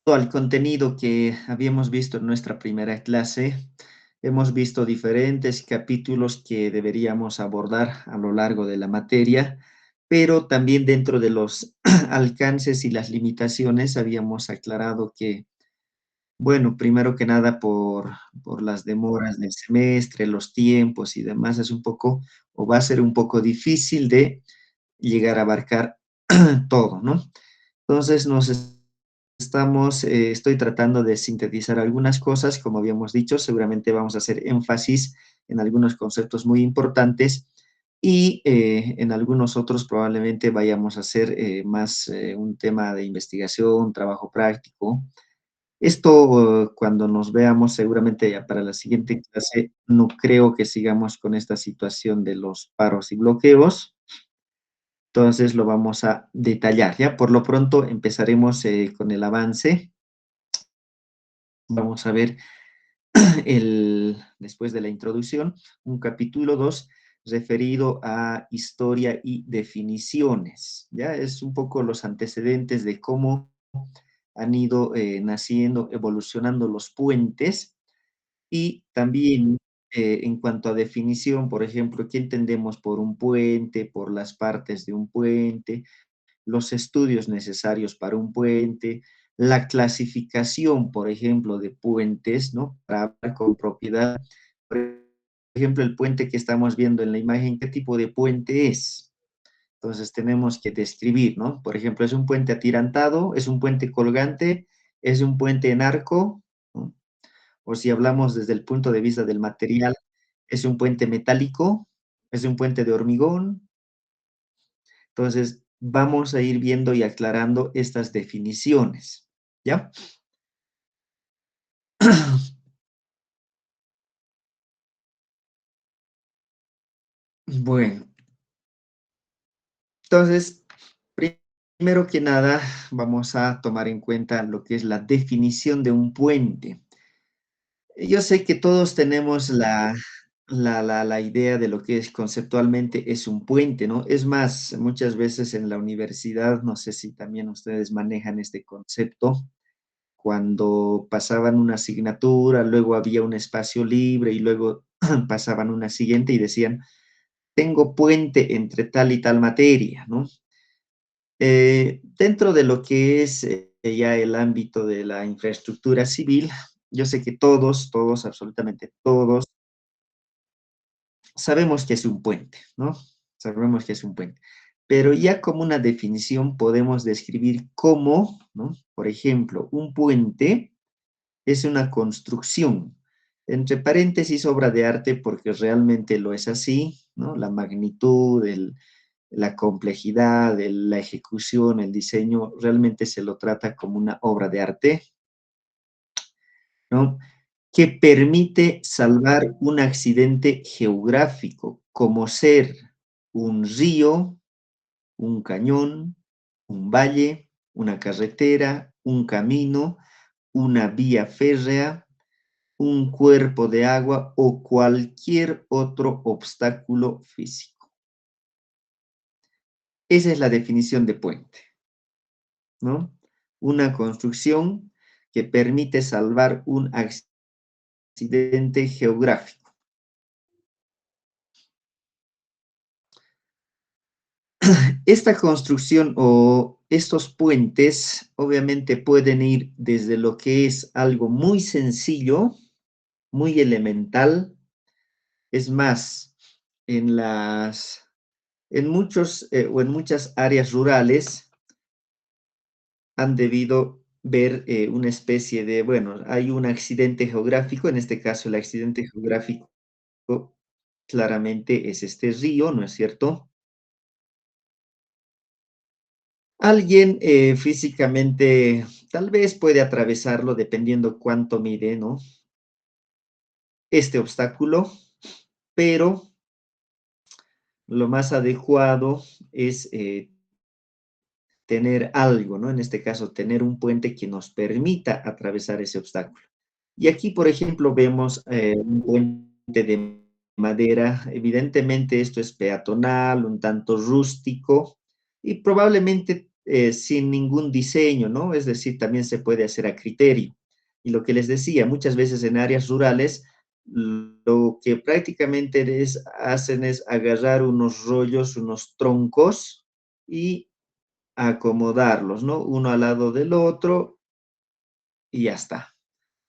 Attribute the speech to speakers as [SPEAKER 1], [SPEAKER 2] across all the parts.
[SPEAKER 1] al contenido que habíamos visto en nuestra primera clase, hemos visto diferentes capítulos que deberíamos abordar a lo largo de la materia, pero también dentro de los alcances y las limitaciones habíamos aclarado que, bueno, primero que nada por las demoras del semestre, los tiempos y demás, es un poco o va a ser un poco difícil de llegar a abarcar todo, ¿no? Entonces estoy tratando de sintetizar algunas cosas, como habíamos dicho, seguramente vamos a hacer énfasis en algunos conceptos muy importantes y en algunos otros probablemente vayamos a hacer más un tema de investigación, trabajo práctico. Esto cuando nos veamos seguramente ya para la siguiente clase, no creo que sigamos con esta situación de los paros y bloqueos. Entonces lo vamos a detallar, ¿ya? Por lo pronto empezaremos con el avance. Vamos a ver después de la introducción, un capítulo 2 referido a historia y definiciones, ¿ya? Es un poco los antecedentes de cómo han ido naciendo, evolucionando los puentes y también en cuanto a definición, por ejemplo, ¿qué entendemos por un puente, por las partes de un puente? Los estudios necesarios para un puente, la clasificación, por ejemplo, de puentes, ¿no? Para hablar con propiedad. Por ejemplo, el puente que estamos viendo en la imagen, ¿qué tipo de puente es? Entonces tenemos que describir, ¿no? Por ejemplo, ¿es un puente atirantado? ¿Es un puente colgante? ¿Es un puente en arco? ¿No? O si hablamos desde el punto de vista del material, ¿es un puente metálico? ¿Es un puente de hormigón? Entonces, vamos a ir viendo y aclarando estas definiciones, ¿ya? Bueno, entonces, primero que nada, vamos a tomar en cuenta lo que es la definición de un puente. Yo sé que todos tenemos la idea de lo que es conceptualmente es un puente, ¿no? Es más, muchas veces en la universidad, no sé si también ustedes manejan este concepto, cuando pasaban una asignatura, luego había un espacio libre y luego pasaban una siguiente y decían, tengo puente entre tal y tal materia, ¿no? Dentro de lo que es ya el ámbito de la infraestructura civil, yo sé que todos, absolutamente todos, sabemos que es un puente, ¿no? Sabemos que es un puente. Pero ya como una definición podemos describir cómo, ¿no? Por ejemplo, un puente es una construcción, entre paréntesis, obra de arte, porque realmente lo es así, ¿no? La magnitud, la complejidad, la ejecución, el diseño, realmente se lo trata como una obra de arte, ¿no? Que permite salvar un accidente geográfico, como ser un río, un cañón, un valle, una carretera, un camino, una vía férrea, un cuerpo de agua o cualquier otro obstáculo físico. Esa es la definición de puente, ¿no? Una construcción que permite salvar un accidente geográfico. Esta construcción o estos puentes obviamente pueden ir desde lo que es algo muy sencillo, muy elemental. Es más, en muchos o en muchas áreas rurales han debido ver una especie de, bueno, hay un accidente geográfico, en este caso el accidente geográfico claramente es este río, ¿no es cierto? Alguien físicamente tal vez puede atravesarlo dependiendo cuánto mide, ¿no? Este obstáculo, pero lo más adecuado es tener algo, ¿no? En este caso, tener un puente que nos permita atravesar ese obstáculo. Y aquí, por ejemplo, vemos un puente de madera. Evidentemente, esto es peatonal, un tanto rústico, y probablemente sin ningún diseño, ¿no? Es decir, también se puede hacer a criterio. Y lo que les decía, muchas veces en áreas rurales, lo que prácticamente hacen es agarrar unos rollos, unos troncos y acomodarlos, ¿no? Uno al lado del otro y ya está.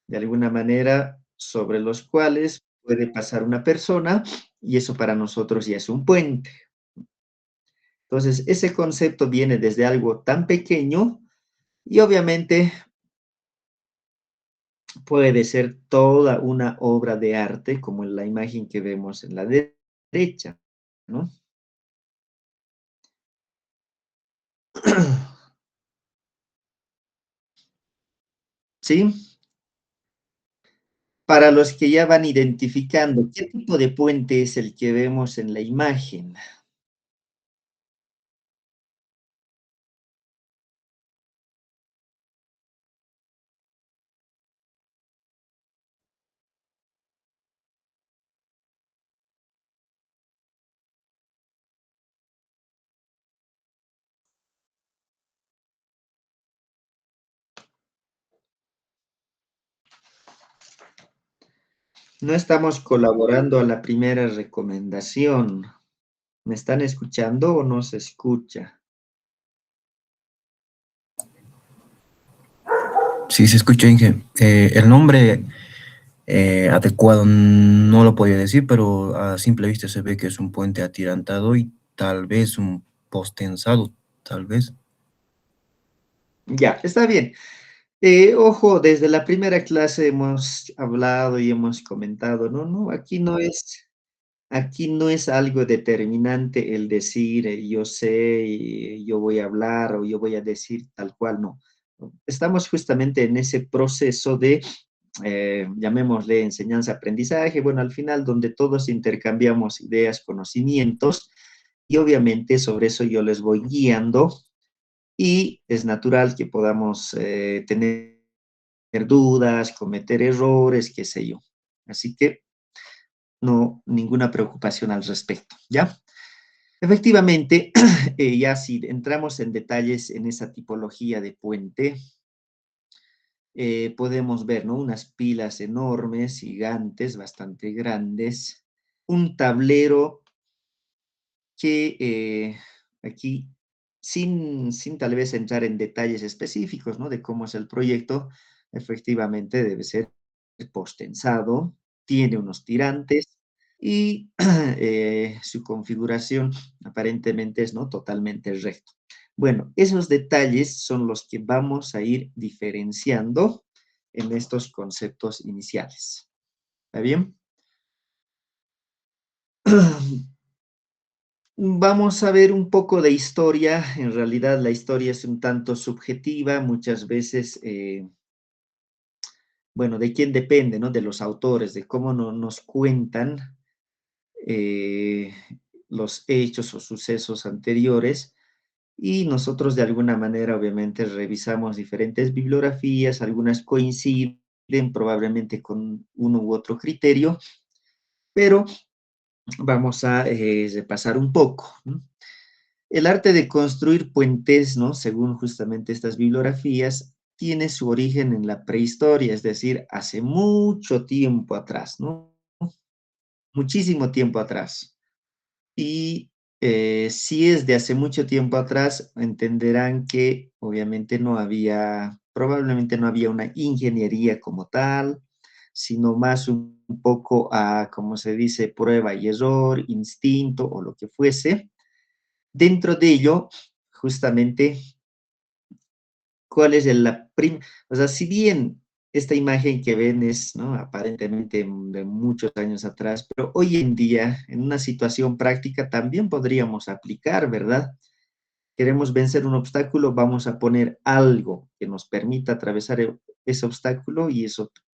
[SPEAKER 1] De alguna manera, sobre los cuales puede pasar una persona y eso para nosotros ya es un puente. Entonces, ese concepto viene desde algo tan pequeño y obviamente puede ser toda una obra de arte, como en la imagen que vemos en la derecha, ¿no? ¿Sí? Para los que ya van identificando, ¿qué tipo de puente es el que vemos en la imagen? No estamos colaborando a la primera recomendación. ¿Me están escuchando o no se escucha?
[SPEAKER 2] Sí, se escucha, Inge. El nombre adecuado no lo podía decir, pero a simple vista se ve que es un puente atirantado y tal vez un postensado, tal vez.
[SPEAKER 1] Ya, está bien. Ojo, desde la primera clase hemos hablado y hemos comentado, no, no, aquí no es algo determinante el decir, yo sé, y yo voy a hablar o yo voy a decir tal cual, no. Estamos justamente en ese proceso de, llamémosle enseñanza-aprendizaje, bueno, al final donde todos intercambiamos ideas, conocimientos, y obviamente sobre eso yo les voy guiando y es natural que podamos tener dudas, cometer errores, qué sé yo. Así que no, ninguna preocupación al respecto, ¿ya? Efectivamente, ya si entramos en detalles en esa tipología de puente, podemos ver, ¿no? Unas pilas enormes, gigantes, bastante grandes, un tablero que aquí, sin tal vez entrar en detalles específicos, ¿no? De cómo es el proyecto, efectivamente debe ser postensado, tiene unos tirantes y su configuración aparentemente es, ¿no? Totalmente recto. Bueno, esos detalles son los que vamos a ir diferenciando en estos conceptos iniciales. ¿Está bien? Vamos a ver un poco de historia. En realidad la historia es un tanto subjetiva, muchas veces, bueno, de quién depende, ¿no? De los autores, de cómo nos cuentan eh, los hechos o sucesos anteriores. Y nosotros de alguna manera, obviamente, revisamos diferentes bibliografías, algunas coinciden probablemente con uno u otro criterio, pero vamos a repasar un poco, ¿no? El arte de construir puentes, ¿no? Según justamente estas bibliografías, tiene su origen en la prehistoria, es decir, hace mucho tiempo atrás, ¿no? Muchísimo tiempo atrás. Y si es de hace mucho tiempo atrás, entenderán que obviamente no había, probablemente no había una ingeniería como tal, sino más un poco a, como se dice, prueba y error, instinto o lo que fuese. Dentro de ello, justamente, ¿cuál es o sea, si bien esta imagen que ven es, ¿no? Aparentemente de muchos años atrás, pero hoy en día, en una situación práctica, también podríamos aplicar, ¿verdad? Queremos vencer un obstáculo, vamos a poner algo que nos permita atravesar ese obstáculo y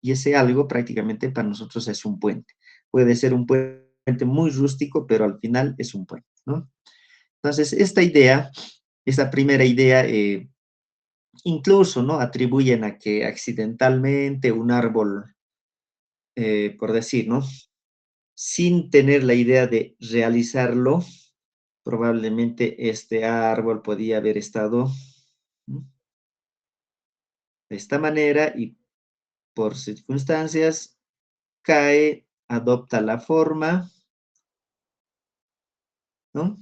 [SPEAKER 1] ese algo prácticamente para nosotros es un puente. Puede ser un puente muy rústico, pero al final es un puente, ¿no? Entonces, esta primera idea, incluso, ¿no? Atribuyen a que accidentalmente un árbol, por decir, ¿no? Sin tener la idea de realizarlo, probablemente este árbol podía haber estado ¿no? De esta manera y por circunstancias cae, adopta la forma, ¿no?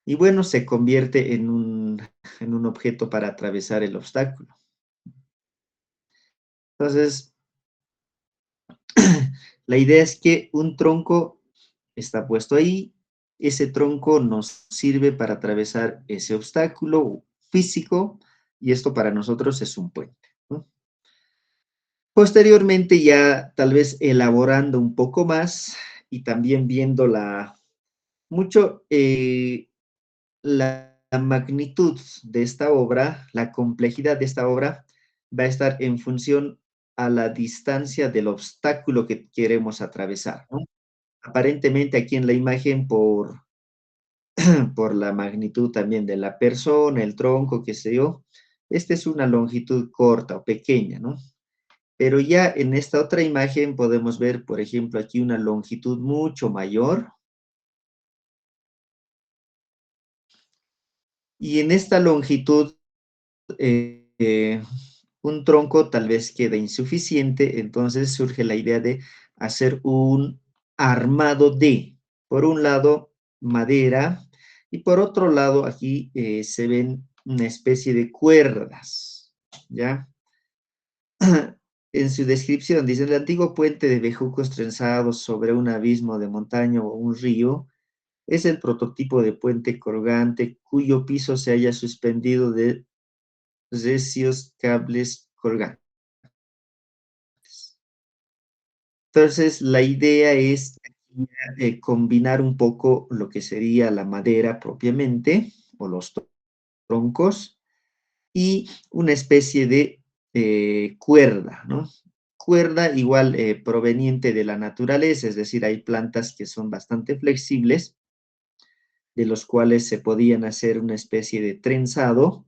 [SPEAKER 1] Y bueno, se convierte en un objeto para atravesar el obstáculo. Entonces, la idea es que un tronco está puesto ahí, ese tronco nos sirve para atravesar ese obstáculo físico y esto para nosotros es un puente, ¿no? Posteriormente, ya tal vez elaborando un poco más y también viendo mucho la magnitud de esta obra, la complejidad de esta obra, va a estar en función a la distancia del obstáculo que queremos atravesar, ¿no? Aparentemente aquí en la imagen, por la magnitud también de la persona, el tronco, qué sé yo, esta es una longitud corta o pequeña, ¿no? Pero ya en esta otra imagen podemos ver, por ejemplo, aquí una longitud mucho mayor. Y en esta longitud, un tronco tal vez queda insuficiente, entonces surge la idea de hacer un armado de, por un lado, madera, y por otro lado, aquí se ven una especie de cuerdas, ¿ya? En su descripción dice, el antiguo puente de bejucos trenzados sobre un abismo de montaña o un río es el prototipo de puente colgante cuyo piso se haya suspendido de recios cables colgantes. Entonces, la idea es combinar un poco lo que sería la madera propiamente, o los troncos, y una especie de cuerda, ¿no? Cuerda igual proveniente de la naturaleza, es decir, hay plantas que son bastante flexibles, de los cuales se podían hacer una especie de trenzado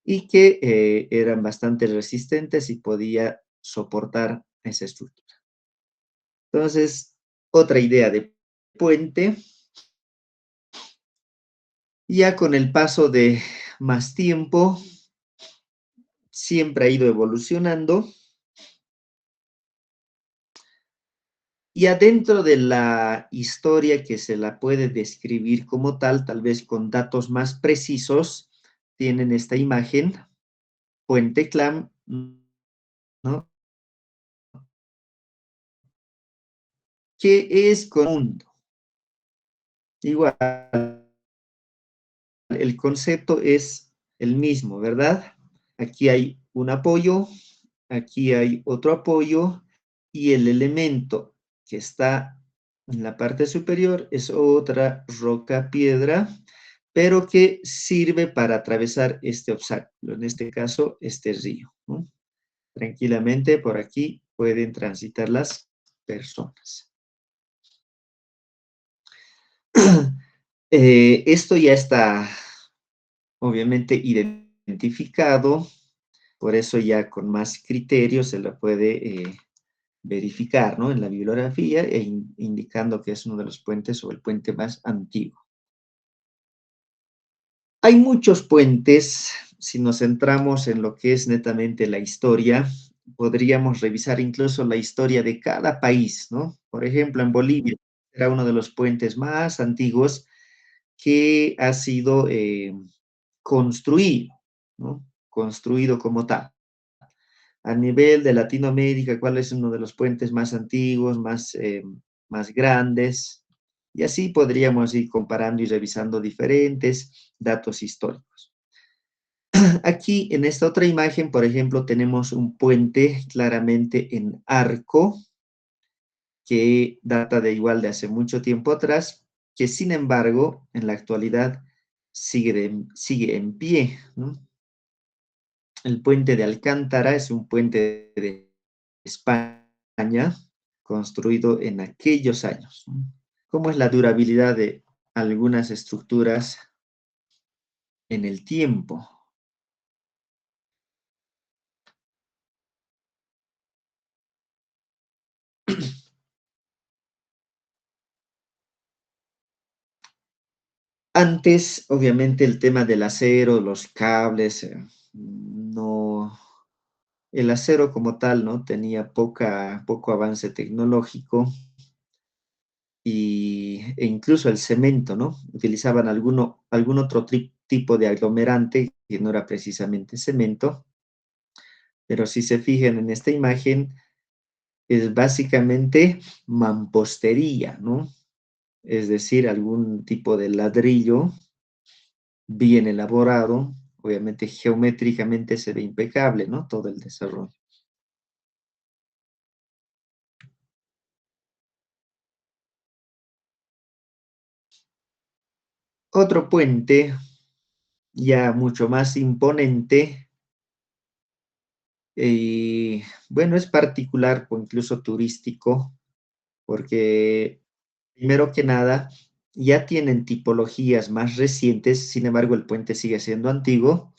[SPEAKER 1] y que eran bastante resistentes y podía soportar esa estructura. Entonces, otra idea de puente, ya con el paso de más tiempo, siempre ha ido evolucionando. Y adentro de la historia que se la puede describir como tal vez con datos más precisos, tienen esta imagen, Puente Clam, ¿no? Que es común. Igual, el concepto es el mismo, ¿verdad? Aquí hay un apoyo, aquí hay otro apoyo y el elemento que está en la parte superior es otra roca piedra, pero que sirve para atravesar este obstáculo, en este caso, este río, ¿no? Tranquilamente por aquí pueden transitar las personas. Esto ya está obviamente identificado, por eso ya con más criterio se lo puede verificar, ¿no? En la bibliografía indicando que es uno de los puentes o el puente más antiguo. Hay muchos puentes, si nos centramos en lo que es netamente la historia, podríamos revisar incluso la historia de cada país, ¿no? Por ejemplo, en Bolivia era uno de los puentes más antiguos que ha sido construido, ¿no? Construido como tal. A nivel de Latinoamérica, ¿cuál es uno de los puentes más antiguos, más grandes? Y así podríamos ir comparando y revisando diferentes datos históricos. Aquí en esta otra imagen, por ejemplo, tenemos un puente claramente en arco, que data de igual de hace mucho tiempo atrás, que sin embargo, en la actualidad sigue en pie, ¿no? El puente de Alcántara es un puente de España construido en aquellos años, ¿no? ¿Cómo es la durabilidad de algunas estructuras en el tiempo? Antes, obviamente, el tema del acero, los cables, no, el acero como tal, ¿no? Tenía poco avance tecnológico e incluso el cemento, ¿no? Utilizaban algún otro tipo de aglomerante que no era precisamente cemento, pero si se fijan en esta imagen, es básicamente mampostería, ¿no? Es decir, algún tipo de ladrillo bien elaborado, obviamente geométricamente se ve impecable, ¿no? Todo el desarrollo. Otro puente, ya mucho más imponente, y bueno, es particular o incluso turístico, porque primero que nada, ya tienen tipologías más recientes, sin embargo, el puente sigue siendo antiguo.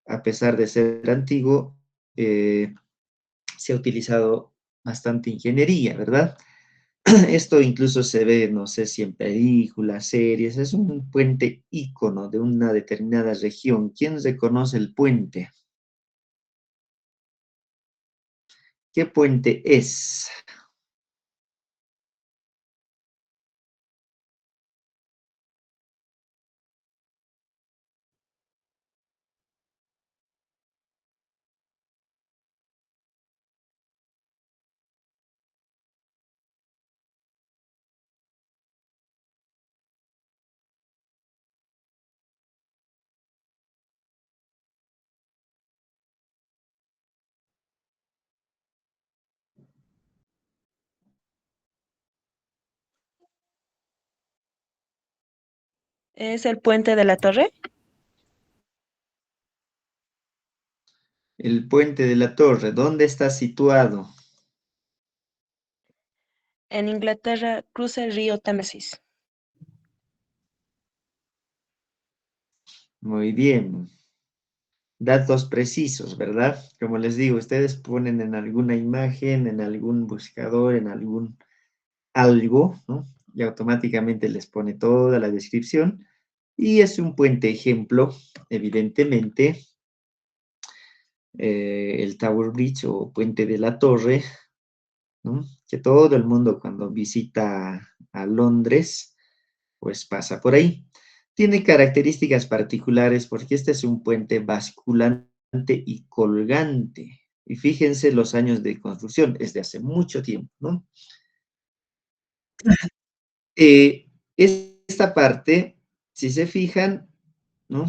[SPEAKER 1] A pesar de ser antiguo, se ha utilizado bastante ingeniería, ¿verdad? Esto incluso se ve, no sé si en películas, series, es un puente ícono de una determinada región. ¿Quién reconoce el puente? ¿Qué puente es?
[SPEAKER 3] ¿Es el puente de la Torre?
[SPEAKER 1] El puente de la Torre, ¿dónde está situado?
[SPEAKER 3] En Inglaterra cruza el río Támesis.
[SPEAKER 1] Muy bien. Datos precisos, ¿verdad? Como les digo, ustedes ponen en alguna imagen, en algún buscador, en algún algo, ¿no? Y automáticamente les pone toda la descripción. Y es un puente ejemplo, evidentemente, el Tower Bridge o Puente de la Torre, ¿no? Que todo el mundo cuando visita a Londres, pues pasa por ahí. Tiene características particulares porque este es un puente basculante y colgante. Y fíjense los años de construcción, es de hace mucho tiempo, ¿no? Esta parte, si se fijan, ¿no?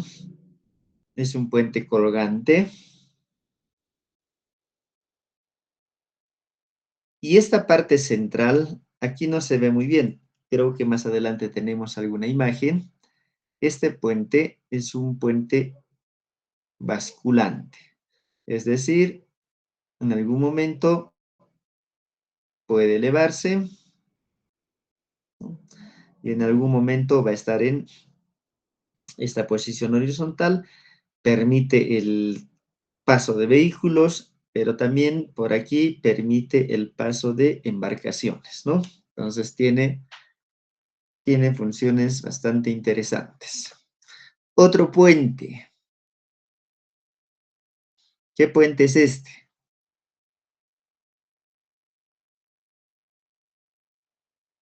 [SPEAKER 1] Es un puente colgante. Y esta parte central, aquí no se ve muy bien. Creo que más adelante tenemos alguna imagen. Este puente es un puente basculante. Es decir, en algún momento puede elevarse, ¿no? Y en algún momento va a estar en esta posición horizontal, permite el paso de vehículos, pero también por aquí permite el paso de embarcaciones, ¿no? Entonces tiene funciones bastante interesantes. Otro puente. ¿Qué puente es este?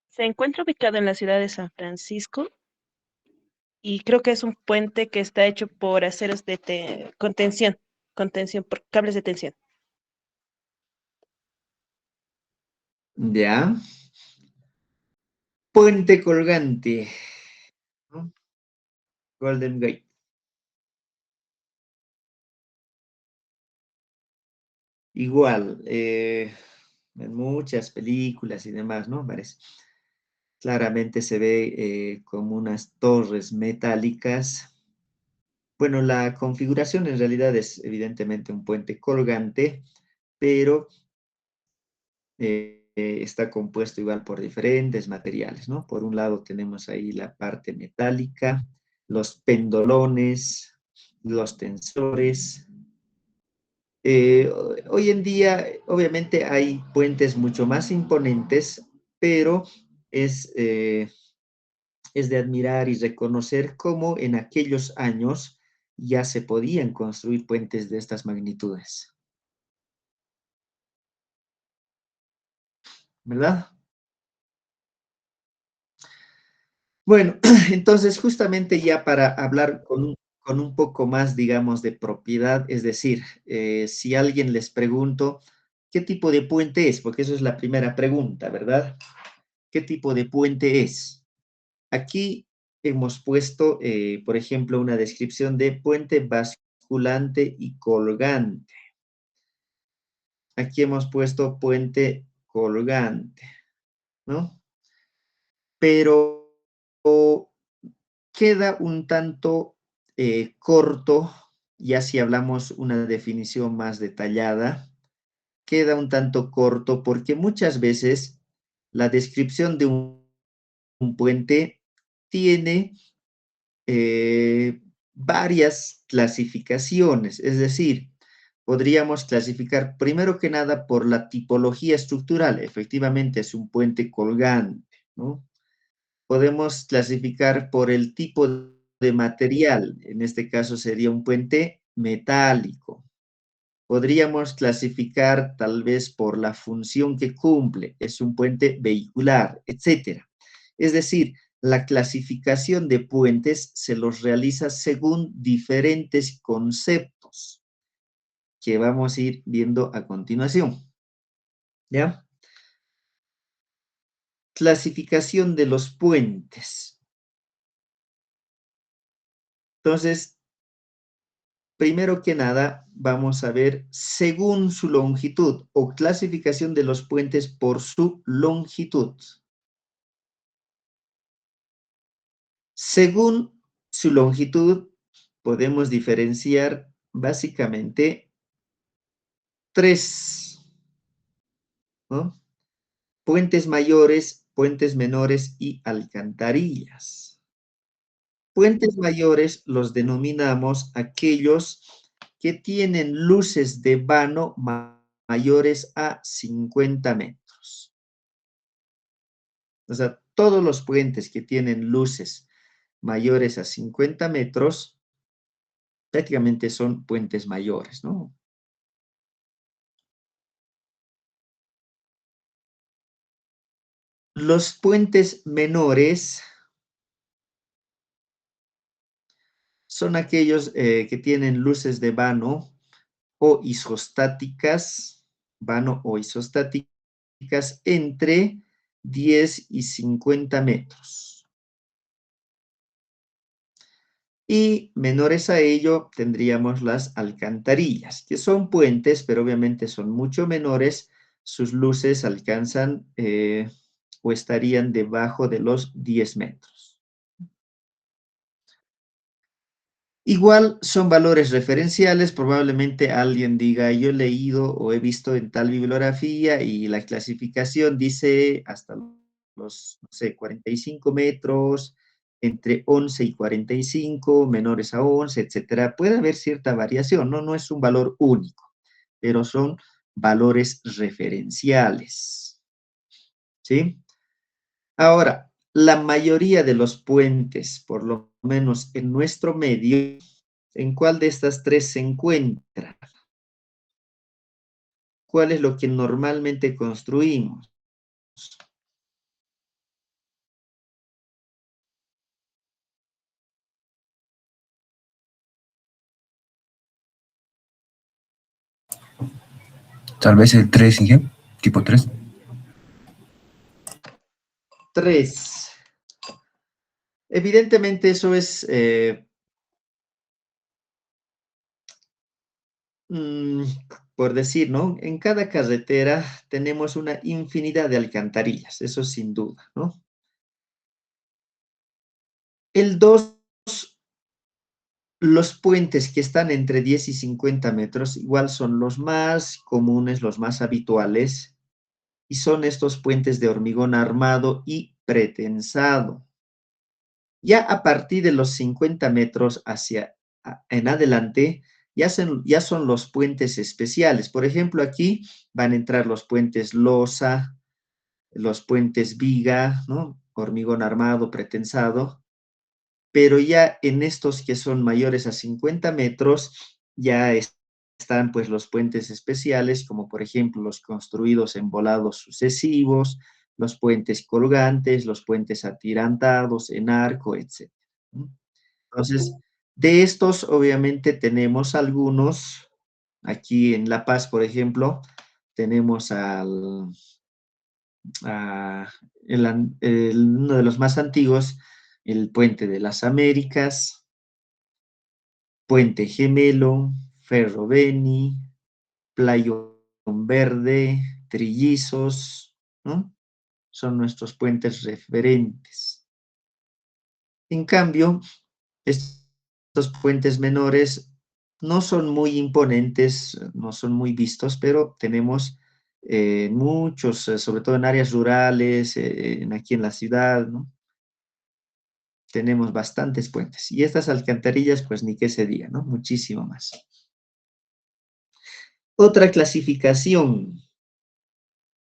[SPEAKER 3] Se encuentra ubicado en la ciudad de San Francisco y creo que es un puente que está hecho por aceros de contención, por cables de tensión.
[SPEAKER 1] Ya. Puente colgante, ¿no? Golden Gate. Igual, en muchas películas y demás, ¿no? Parece. Claramente se ve como unas torres metálicas. Bueno, la configuración en realidad es evidentemente un puente colgante, pero está compuesto igual por diferentes materiales, ¿no? Por un lado tenemos ahí la parte metálica, los pendolones, los tensores. Hoy en día, obviamente, hay puentes mucho más imponentes, pero es, eh, es de admirar y reconocer cómo en aquellos años ya se podían construir puentes de estas magnitudes. ¿Verdad? Bueno, entonces justamente ya para hablar con un poco más, digamos, de propiedad, es decir, si alguien les pregunto, ¿qué tipo de puente es? Porque eso es la primera pregunta, ¿verdad? ¿Qué tipo de puente es? Aquí hemos puesto, por ejemplo, una descripción de puente basculante y colgante. Aquí hemos puesto puente colgante, ¿no? Pero queda un tanto corto, ya si hablamos una definición más detallada, queda un tanto corto porque muchas veces la descripción de un puente tiene varias clasificaciones, es decir, podríamos clasificar primero que nada por la tipología estructural, efectivamente es un puente colgante, ¿no? Podemos clasificar por el tipo de material, en este caso sería un puente metálico. Podríamos clasificar tal vez por la función que cumple, es un puente vehicular, etcétera. Es decir, la clasificación de puentes se los realiza según diferentes conceptos que vamos a ir viendo a continuación. ¿Ya? Clasificación de los puentes. Entonces, primero que nada, vamos a ver según su longitud o clasificación de los puentes por su longitud. Según su longitud, podemos diferenciar básicamente tres, ¿no? Puentes mayores, puentes menores y alcantarillas. Puentes mayores los denominamos aquellos que tienen luces de vano mayores a 50 metros. O sea, todos los puentes que tienen luces mayores a 50 metros prácticamente son puentes mayores, ¿no? Los puentes menores son aquellos que tienen luces de vano o isostáticas, vano o isostáticas entre 10 y 50 metros. Y menores a ello tendríamos las alcantarillas, que son puentes, pero obviamente son mucho menores. Sus luces alcanzan o estarían debajo de los 10 metros. Igual son valores referenciales, probablemente alguien diga, yo he leído o he visto en tal bibliografía y la clasificación dice hasta los, no sé, 45 metros, entre 11 y 45, menores a 11, etcétera. Puede haber cierta variación, ¿no? No es un valor único, pero son valores referenciales, ¿sí? Ahora, la mayoría de los puentes, por lo menos en nuestro medio, ¿en cuál de estas tres se encuentra? ¿Cuál es lo que normalmente construimos?
[SPEAKER 2] Tal vez el 3, ¿sí? Tipo 3.
[SPEAKER 1] Tres. Evidentemente eso es mm, por decir, ¿no? En cada carretera tenemos una infinidad de alcantarillas, eso sin duda, ¿no? El 2, los puentes que están entre 10 y 50 metros, igual son los más comunes, los más habituales, y son estos puentes de hormigón armado y pretensado. Ya a partir de los 50 metros en adelante, ya son los puentes especiales. Por ejemplo, aquí van a entrar los puentes losa, los puentes viga, ¿no? Hormigón armado, pretensado. pero ya en estos que son mayores a 50 metros, ya están pues los puentes especiales, como por ejemplo los construidos en volados sucesivos, los puentes colgantes, los puentes atirantados en arco, etc. Entonces, de estos obviamente tenemos algunos, aquí en La Paz, por ejemplo, tenemos uno de los más antiguos, el Puente de las Américas, Puente Gemelo, Ferro Beni, Playón Verde, Trillizos, ¿no? Son nuestros puentes referentes. En cambio, estos puentes menores no son muy imponentes, no son muy vistos, pero tenemos muchos, sobre todo en áreas rurales, aquí en la ciudad, ¿no? Tenemos bastantes puentes. Y estas alcantarillas, pues ni qué se diga, ¿no? Muchísimo más. Otra clasificación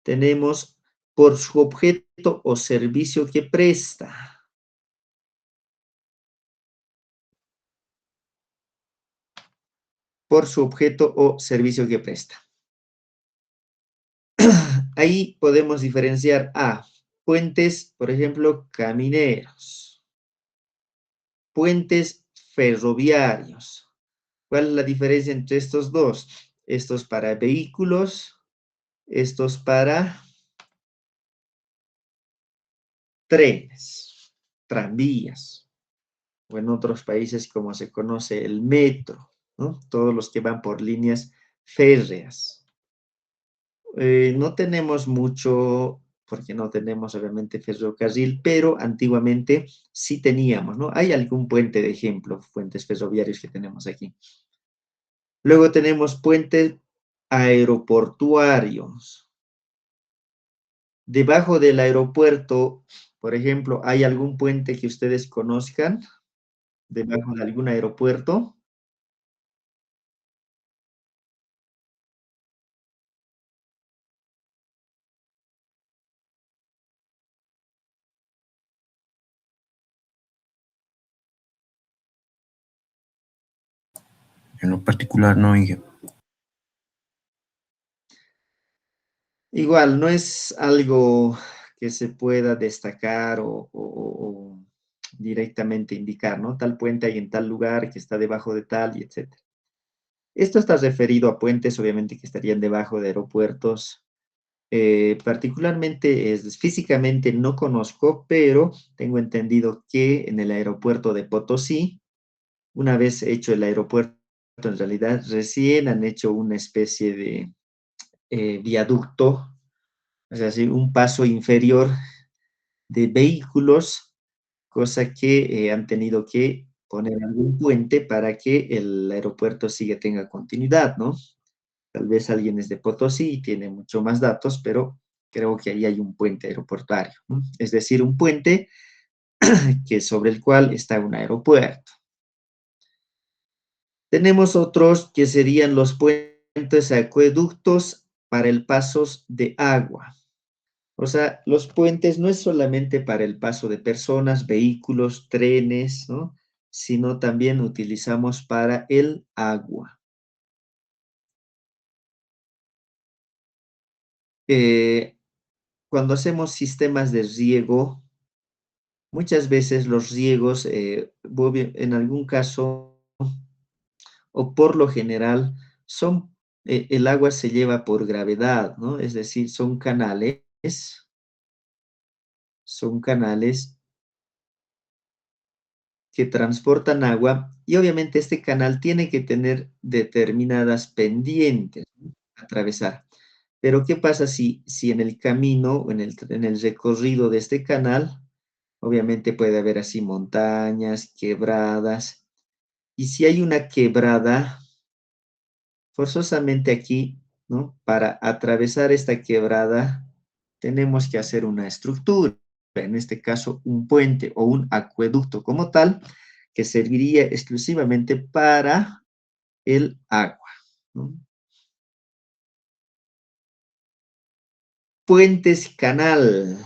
[SPEAKER 1] tenemos por su objeto o servicio que presta. Por su objeto o servicio que presta. Ahí podemos diferenciar a puentes, por ejemplo, camineros, puentes ferroviarios. ¿Cuál es la diferencia entre estos dos? Estos para vehículos, estos para trenes, tranvías, o en otros países como se conoce el metro, ¿no? Todos los que van por líneas férreas. No tenemos mucho, porque no tenemos obviamente ferrocarril, pero antiguamente sí teníamos, ¿no? Hay algún puente de ejemplo, puentes ferroviarios que tenemos aquí. Luego tenemos puentes aeroportuarios. Debajo del aeropuerto, por ejemplo, ¿hay algún puente que ustedes conozcan? Debajo de algún aeropuerto.
[SPEAKER 2] En lo particular, no, Inge.
[SPEAKER 1] Igual, no es algo que se pueda destacar o directamente indicar, ¿no? Tal puente hay en tal lugar que está debajo de tal y etcétera. Esto está referido a puentes, obviamente, que estarían debajo de aeropuertos. Particularmente, físicamente no conozco, pero tengo entendido que en el aeropuerto de Potosí, una vez hecho el aeropuerto, en realidad recién han hecho una especie de viaducto, es decir, un paso inferior de vehículos, cosa que han tenido que poner algún puente para que el aeropuerto tenga continuidad, ¿no? Tal vez alguien es de Potosí y tiene mucho más datos, pero creo que ahí hay un puente aeroportuario, ¿no? Es decir, un puente que sobre el cual está un aeropuerto. Tenemos otros que serían los puentes acueductos para el paso de agua. O sea, los puentes no es solamente para el paso de personas, vehículos, trenes, ¿no? Sino también utilizamos para el agua. Cuando hacemos sistemas de riego, muchas veces los riegos, en algún caso, o por lo general, el agua se lleva por gravedad, ¿no? Es decir, son canales que transportan agua y obviamente este canal tiene que tener determinadas pendientes, ¿no? Atravesar. Pero ¿qué pasa si en el camino o en el recorrido de este canal, obviamente puede haber así montañas, quebradas, y si hay una quebrada, forzosamente aquí, ¿no? Para atravesar esta quebrada, tenemos que hacer una estructura, en este caso un puente o un acueducto como tal, que serviría exclusivamente para el agua, ¿no? Puentes canal.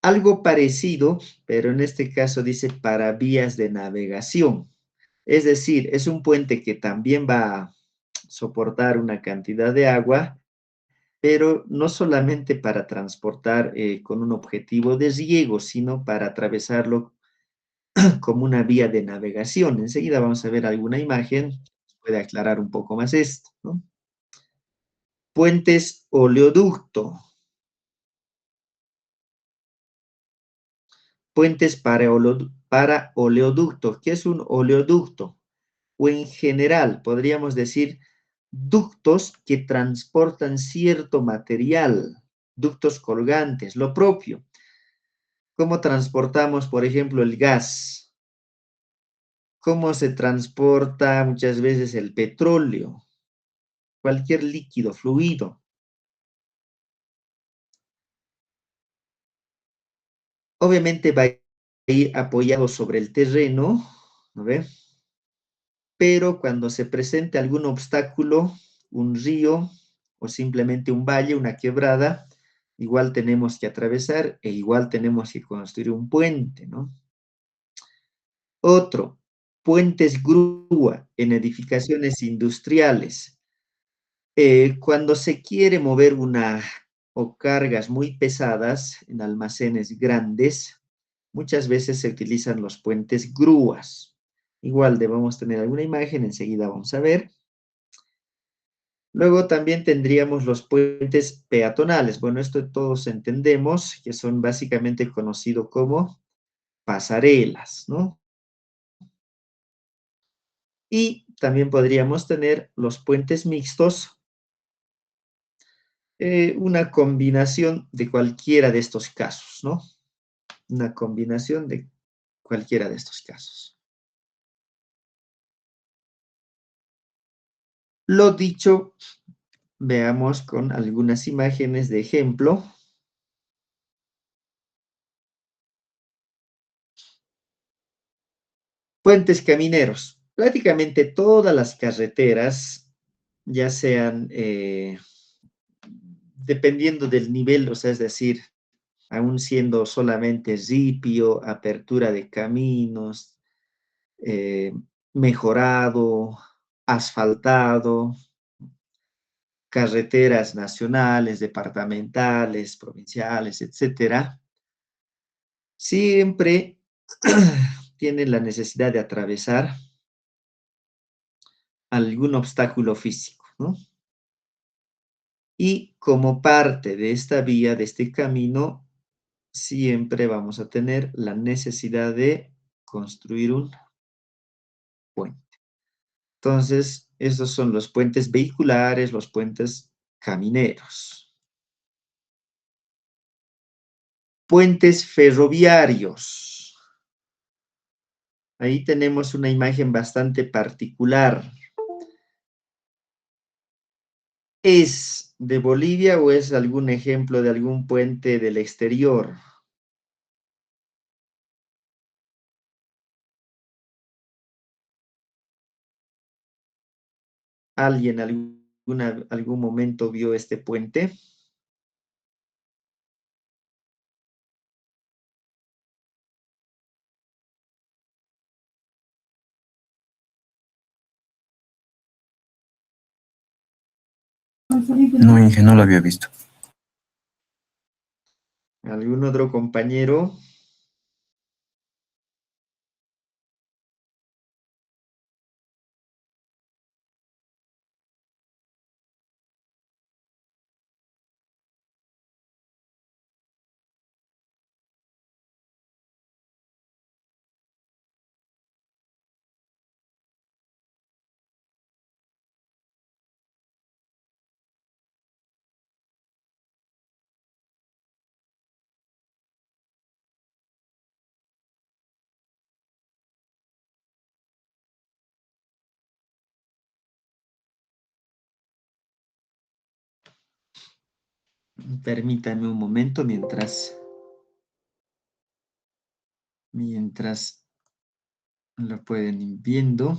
[SPEAKER 1] Algo parecido, pero en este caso dice para vías de navegación. Es decir, es un puente que también va a soportar una cantidad de agua, pero no solamente para transportar con un objetivo de riego, sino para atravesarlo como una vía de navegación. Enseguida vamos a ver alguna imagen que nos puede aclarar un poco más esto, ¿no? Puentes oleoducto. Puentes para oleoducto. ¿Qué es un oleoducto? O en general, podríamos decir, ductos que transportan cierto material, ductos colgantes, lo propio. ¿Cómo transportamos, por ejemplo, el gas? ¿Cómo se transporta muchas veces el petróleo? Cualquier líquido, fluido. Obviamente va a ir apoyado sobre el terreno, ¿no ve? Pero cuando se presente algún obstáculo, un río o simplemente un valle, una quebrada, igual tenemos que atravesar e igual tenemos que construir un puente, ¿no? Otro, puentes grúa en edificaciones industriales. Cuando se quiere mover una o cargas muy pesadas en almacenes grandes, muchas veces se utilizan los puentes grúas. Igual debemos tener alguna imagen, enseguida vamos a ver. Luego también tendríamos los puentes peatonales. Bueno, esto todos entendemos que son básicamente conocidos como pasarelas, ¿no? Y también podríamos tener los puentes mixtos, una combinación de cualquiera de estos casos, ¿no? Una combinación de cualquiera de estos casos. Lo dicho, veamos con algunas imágenes de ejemplo. Puentes camineros. Prácticamente todas las carreteras, ya sean, dependiendo del nivel, o sea, es decir, aún siendo solamente ripio, apertura de caminos, eh, mejorado, asfaltado, carreteras nacionales, departamentales, provinciales, etcétera, siempre tienen la necesidad de atravesar algún obstáculo físico, ¿no? Y como parte de esta vía, de este camino, siempre vamos a tener la necesidad de construir un puente. Entonces, estos son los puentes vehiculares, los puentes camineros. Puentes ferroviarios. Ahí tenemos una imagen bastante particular. ¿Es de Bolivia o es algún ejemplo de algún puente del exterior? ¿Alguien algún momento vio este puente?
[SPEAKER 2] No, Inge, no lo había visto.
[SPEAKER 1] ¿Algún otro compañero? Permítanme un momento mientras lo pueden ir viendo.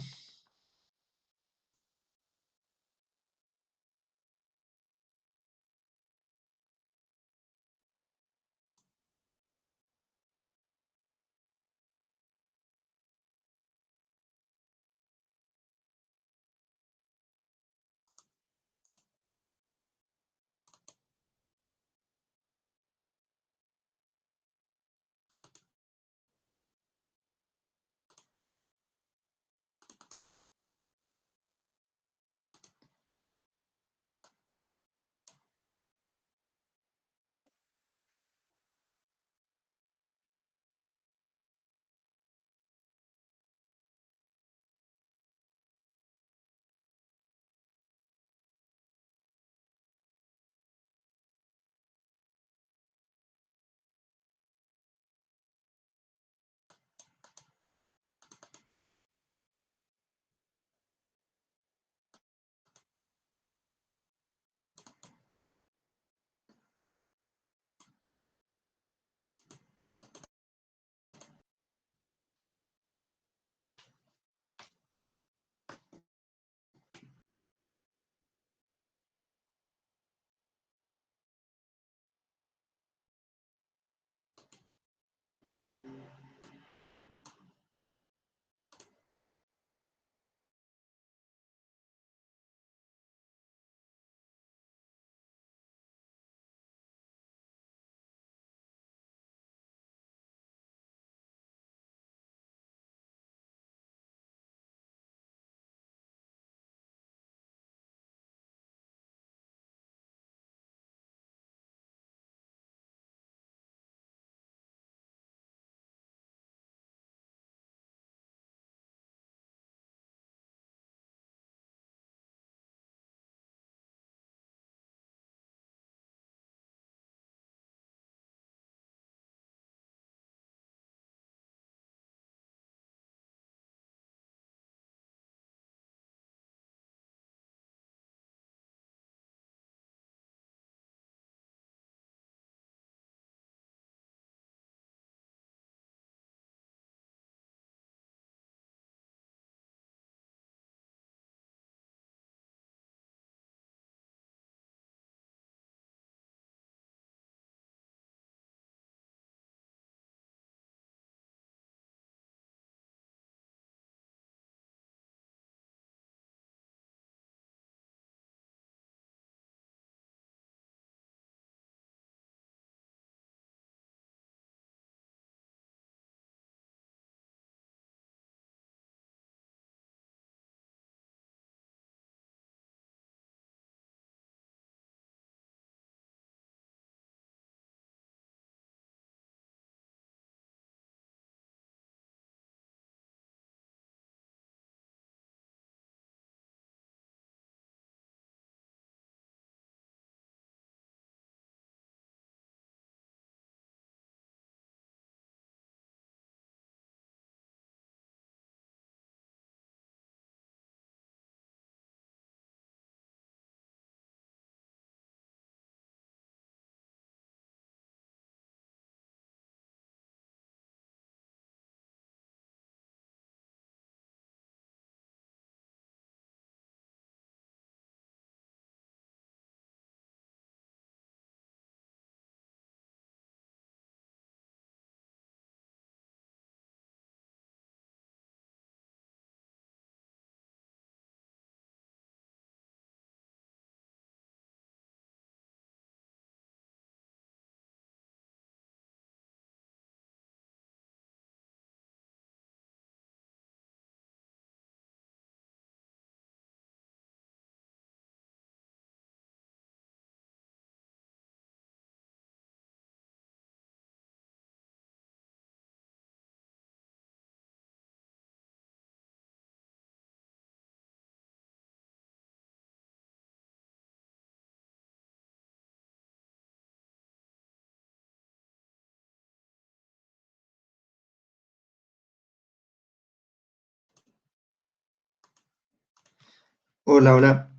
[SPEAKER 1] Hola, hola.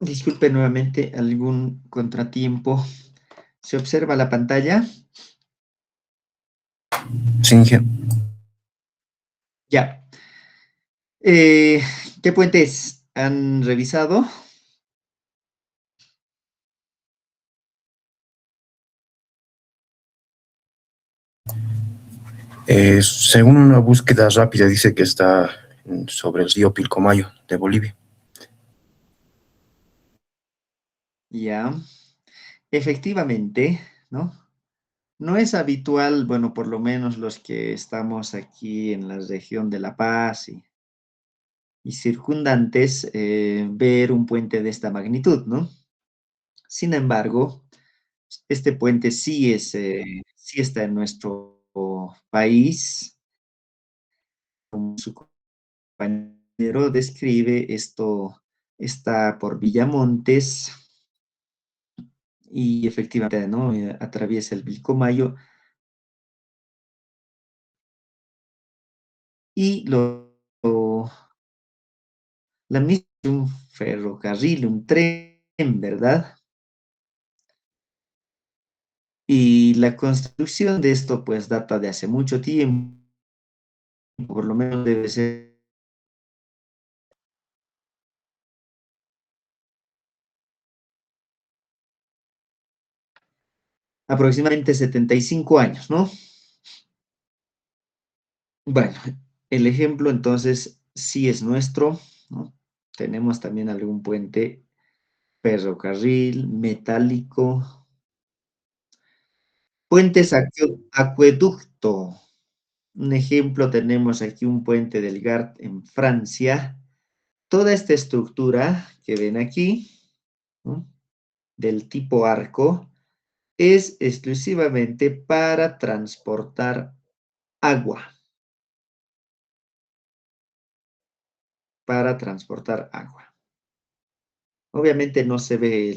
[SPEAKER 1] Disculpe nuevamente algún contratiempo. ¿Se observa la pantalla?
[SPEAKER 2] Sí, Inge.
[SPEAKER 1] Ya. Eh, ¿Qué puentes han revisado?
[SPEAKER 2] Según una búsqueda rápida, dice que está sobre el río Pilcomayo de Bolivia.
[SPEAKER 1] Ya. Efectivamente, ¿no? No es habitual, bueno, por lo menos los que estamos aquí en la región de La Paz y circundantes, ver un puente de esta magnitud, ¿no? Sin embargo, este puente sí está en nuestro país. Como su compañero describe, esto está por Villamontes y efectivamente, ¿no? Atraviesa el Pilcomayo y la misma un ferrocarril, un tren, ¿verdad? Y la construcción de esto pues data de hace mucho tiempo, por lo menos debe ser aproximadamente 75 años, ¿no? Bueno, el ejemplo entonces sí es nuestro, ¿no? Tenemos también algún puente ferrocarril, metálico, puentes acueducto. Un ejemplo, tenemos aquí un puente del Gard en Francia. Toda esta estructura que ven aquí, ¿no? Del tipo arco, es exclusivamente para transportar agua, para transportar agua. Obviamente no se ve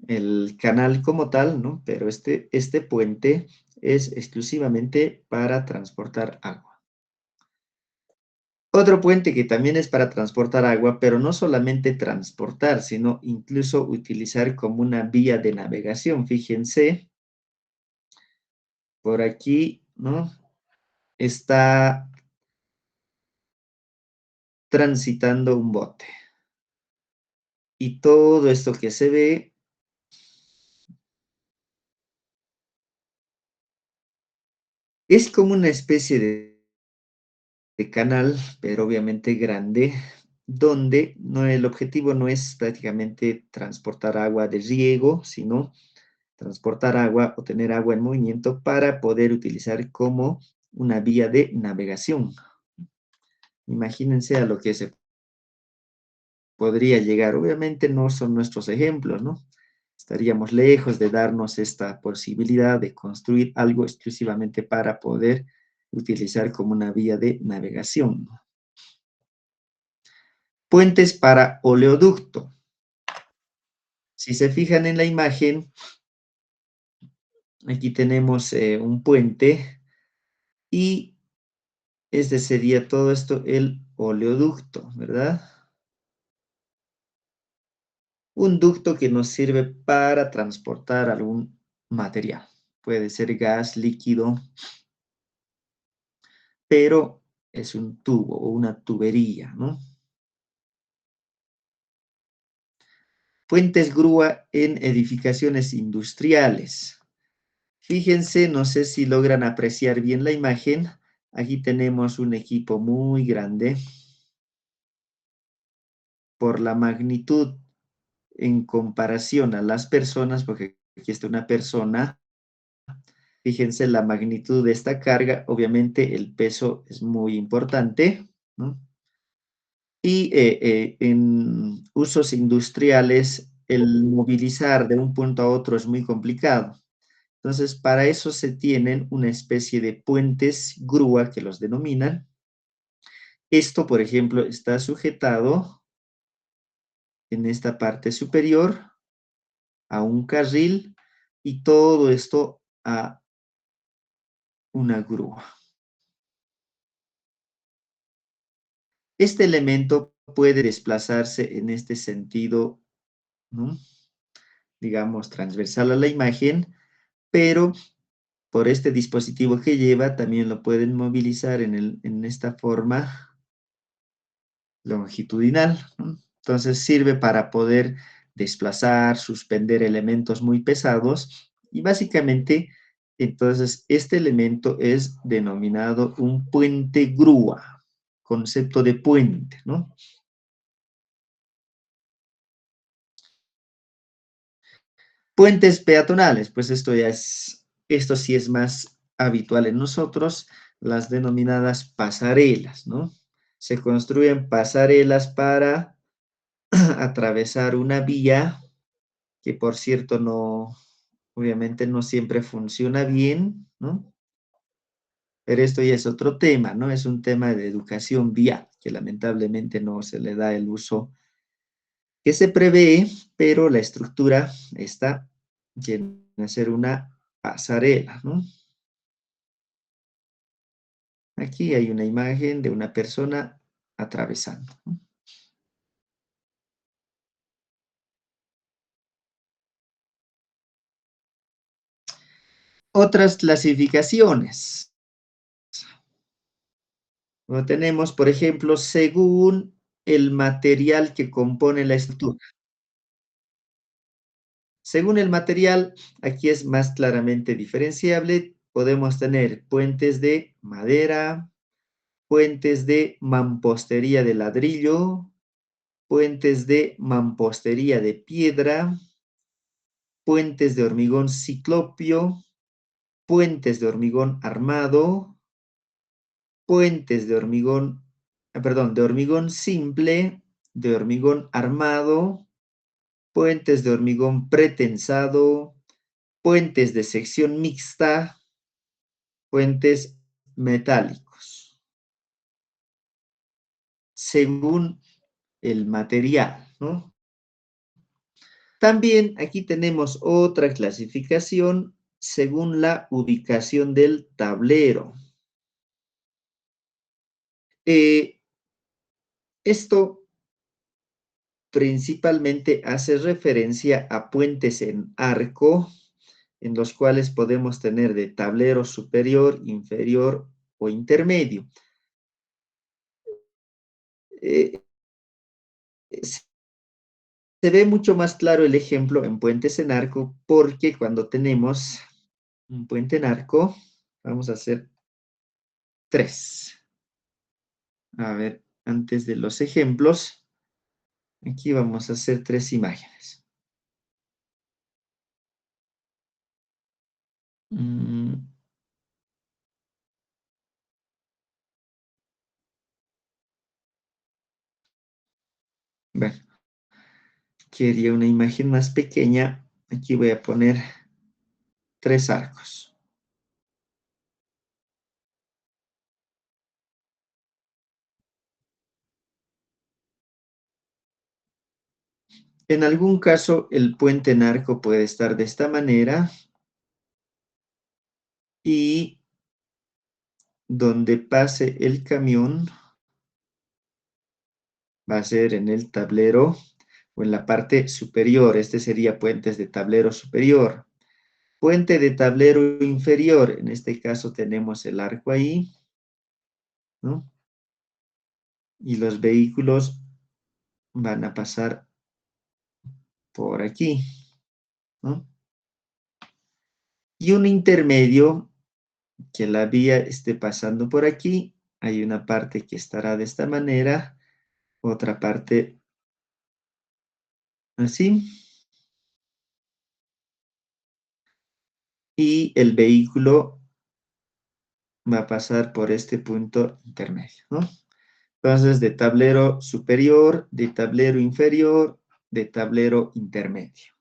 [SPEAKER 1] el canal como tal, ¿no? Pero este puente es exclusivamente para transportar agua. Otro puente que también es para transportar agua, pero no solamente transportar, sino incluso utilizar como una vía de navegación. Fíjense, por aquí, ¿no? Está transitando un bote. Y todo esto que se ve es como una especie de canal, pero obviamente grande, donde no, el objetivo no es prácticamente transportar agua de riego, sino transportar agua o tener agua en movimiento para poder utilizar como una vía de navegación. Imagínense a lo que se podría llegar. Obviamente no son nuestros ejemplos, ¿no? Estaríamos lejos de darnos esta posibilidad de construir algo exclusivamente para poder utilizar como una vía de navegación. Puentes para oleoducto. Si se fijan en la imagen, aquí tenemos un puente y este sería todo esto el oleoducto, ¿verdad? Un ducto que nos sirve para transportar algún material. Puede ser gas, líquido, pero es un tubo o una tubería, ¿no? Puentes grúa en edificaciones industriales. Fíjense, no sé si logran apreciar bien la imagen. Aquí tenemos un equipo muy grande. Por la magnitud en comparación a las personas, porque aquí está una persona, fíjense la magnitud de esta carga, obviamente el peso es muy importante, ¿no? Y en usos industriales, el movilizar de un punto a otro es muy complicado. Entonces, para eso se tienen una especie de puentes grúa que los denominan. Esto, por ejemplo, está sujetado en esta parte superior a un carril y todo esto a una grúa. Este elemento puede desplazarse en este sentido, ¿no? Digamos, transversal a la imagen, pero por este dispositivo que lleva, también lo pueden movilizar en esta forma longitudinal, ¿no? Entonces sirve para poder desplazar, suspender elementos muy pesados y básicamente, entonces, este elemento es denominado un puente grúa, concepto de puente, ¿no? Puentes peatonales, pues esto sí es más habitual en nosotros, las denominadas pasarelas, ¿no? Se construyen pasarelas para atravesar una vía que, por cierto, obviamente no siempre funciona bien, ¿no? Pero esto ya es otro tema, ¿no? Es un tema de educación vial, que lamentablemente no se le da el uso que se prevé, pero la estructura está llena de ser una pasarela, ¿no? Aquí hay una imagen de una persona atravesando, ¿no? Otras clasificaciones. Lo tenemos, por ejemplo, según el material que compone la estructura. Según el material, aquí es más claramente diferenciable. Podemos tener puentes de madera, puentes de mampostería de ladrillo, puentes de mampostería de piedra, puentes de hormigón ciclopio, puentes de hormigón armado, puentes de hormigón, perdón, de hormigón simple, de hormigón armado, puentes de hormigón pretensado, puentes de sección mixta, puentes metálicos, según el material, ¿no? También aquí tenemos otra clasificación según la ubicación del tablero. Eh, Esto principalmente hace referencia a puentes en arco, en los cuales podemos tener de tablero superior, inferior o intermedio. Eh, Se ve mucho más claro el ejemplo en puentes en arco porque cuando tenemos un puente en arco, vamos a hacer tres. A ver, antes de los ejemplos, aquí vamos a hacer tres imágenes. Mm, Bueno, quería una imagen más pequeña. Aquí voy a poner tres arcos. En algún caso, el puente en arco puede estar de esta manera y donde pase el camión va a ser en el tablero o en la parte superior. Este sería puentes de tablero superior. Puente de tablero inferior. En este caso tenemos el arco ahí, ¿no? Y los vehículos van a pasar por aquí, ¿no? Y un intermedio, que la vía esté pasando por aquí. Hay una parte que estará de esta manera, otra parte así. Y el vehículo va a pasar por este punto intermedio, ¿no? Entonces, de tablero superior, de tablero inferior, de tablero intermedio.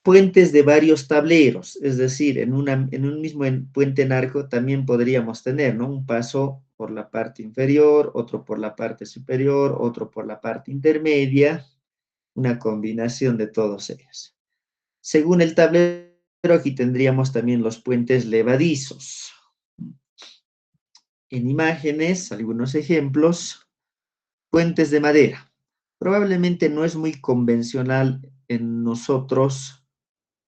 [SPEAKER 1] Puentes de varios tableros, es decir, en un mismo puente en arco también podríamos tener, ¿no? Un paso por la parte inferior, otro por la parte superior, otro por la parte intermedia, una combinación de todos ellos. Según el tablero, aquí tendríamos también los puentes levadizos. en imágenes algunos ejemplos. Puentes de madera. Probablemente no es muy convencional en nosotros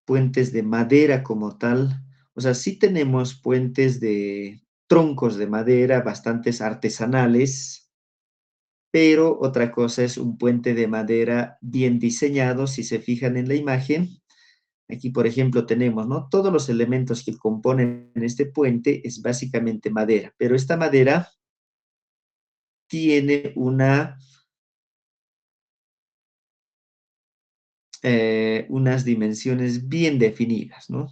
[SPEAKER 1] puentes de madera como tal. O sea, sí tenemos puentes de troncos de madera, bastantes artesanales, pero otra cosa es un puente de madera bien diseñado. Si se fijan en la imagen, aquí, por ejemplo, tenemos, ¿no? Todos los elementos que componen este puente es básicamente madera, pero esta madera tiene unas dimensiones bien definidas, ¿no?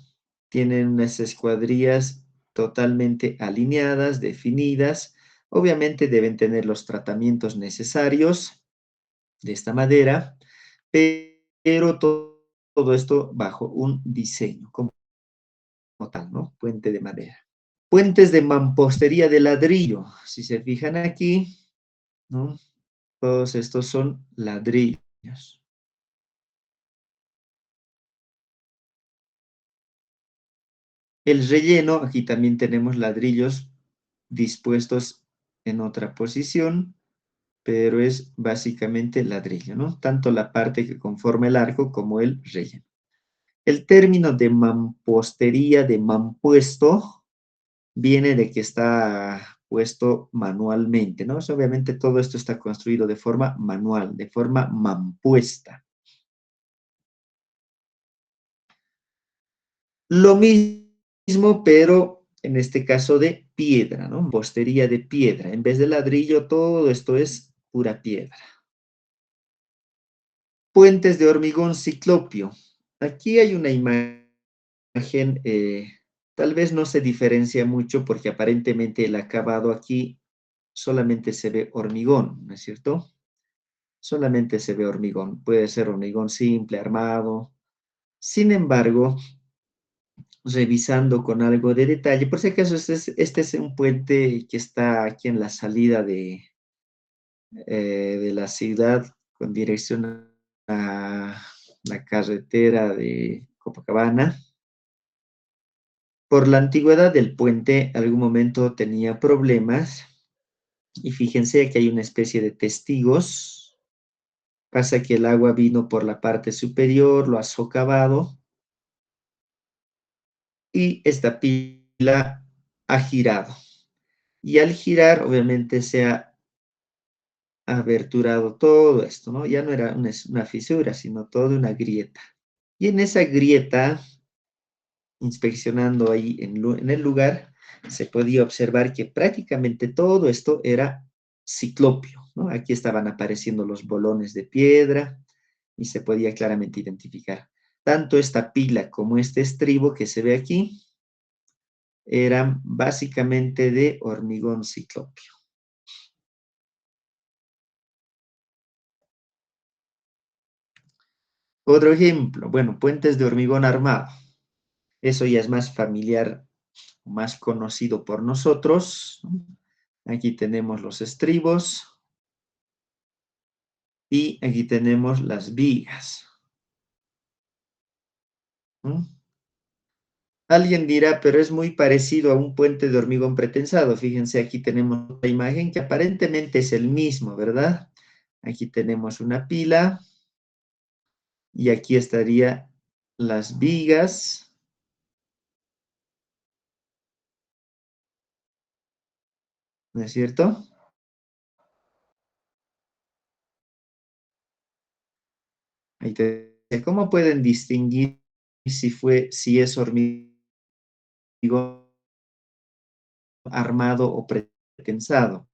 [SPEAKER 1] Tienen unas escuadrillas totalmente alineadas, definidas. Obviamente deben tener los tratamientos necesarios de esta madera, pero todo esto bajo un diseño como tal, ¿no? Puente de madera. Puentes de mampostería de ladrillo. Si se fijan aquí, ¿no? Todos estos son ladrillos. El relleno, aquí también tenemos ladrillos dispuestos en otra posición, pero es básicamente ladrillo, ¿no? Tanto la parte que conforma el arco como el relleno. El término de mampostería, de mampuesto, viene de que está puesto manualmente, ¿no? Obviamente todo esto está construido de forma manual, de forma mampuesta. Lo mismo, pero en este caso de piedra, ¿no? Mampostería de piedra. En vez de ladrillo, todo esto es pura piedra. Puentes de hormigón ciclopio. Aquí hay una imagen, tal vez no se diferencia mucho porque aparentemente el acabado aquí solamente se ve hormigón, ¿no es cierto? Solamente se ve hormigón. Puede ser hormigón simple, armado. Sin embargo, revisando con algo de detalle, por si acaso este es un puente que está aquí en la salida de la ciudad con dirección a la carretera de Copacabana. Por la antigüedad del puente, algún momento tenía problemas y fíjense que hay una especie de testigos. Pasa que el agua vino por la parte superior, lo ha socavado y esta pila ha girado. Y al girar, obviamente, se ha aberturado todo esto, ¿no? Ya no era una fisura, sino toda una grieta. Y en esa grieta, inspeccionando ahí en el lugar, se podía observar que prácticamente todo esto era ciclopio, ¿no? Aquí estaban apareciendo los bolones de piedra y se podía claramente identificar. Tanto esta pila como este estribo que se ve aquí eran básicamente de hormigón ciclopio. Otro ejemplo, bueno, puentes de hormigón armado. Eso ya es más familiar, más conocido por nosotros. Aquí tenemos los estribos y aquí tenemos las vigas. Alguien dirá, pero es muy parecido a un puente de hormigón pretensado. Fíjense, aquí tenemos una imagen que aparentemente es el mismo, ¿verdad? Aquí tenemos una pila y aquí estaría las vigas. ¿No es cierto? ¿Cómo pueden distinguir si es hormigón armado o pretensado?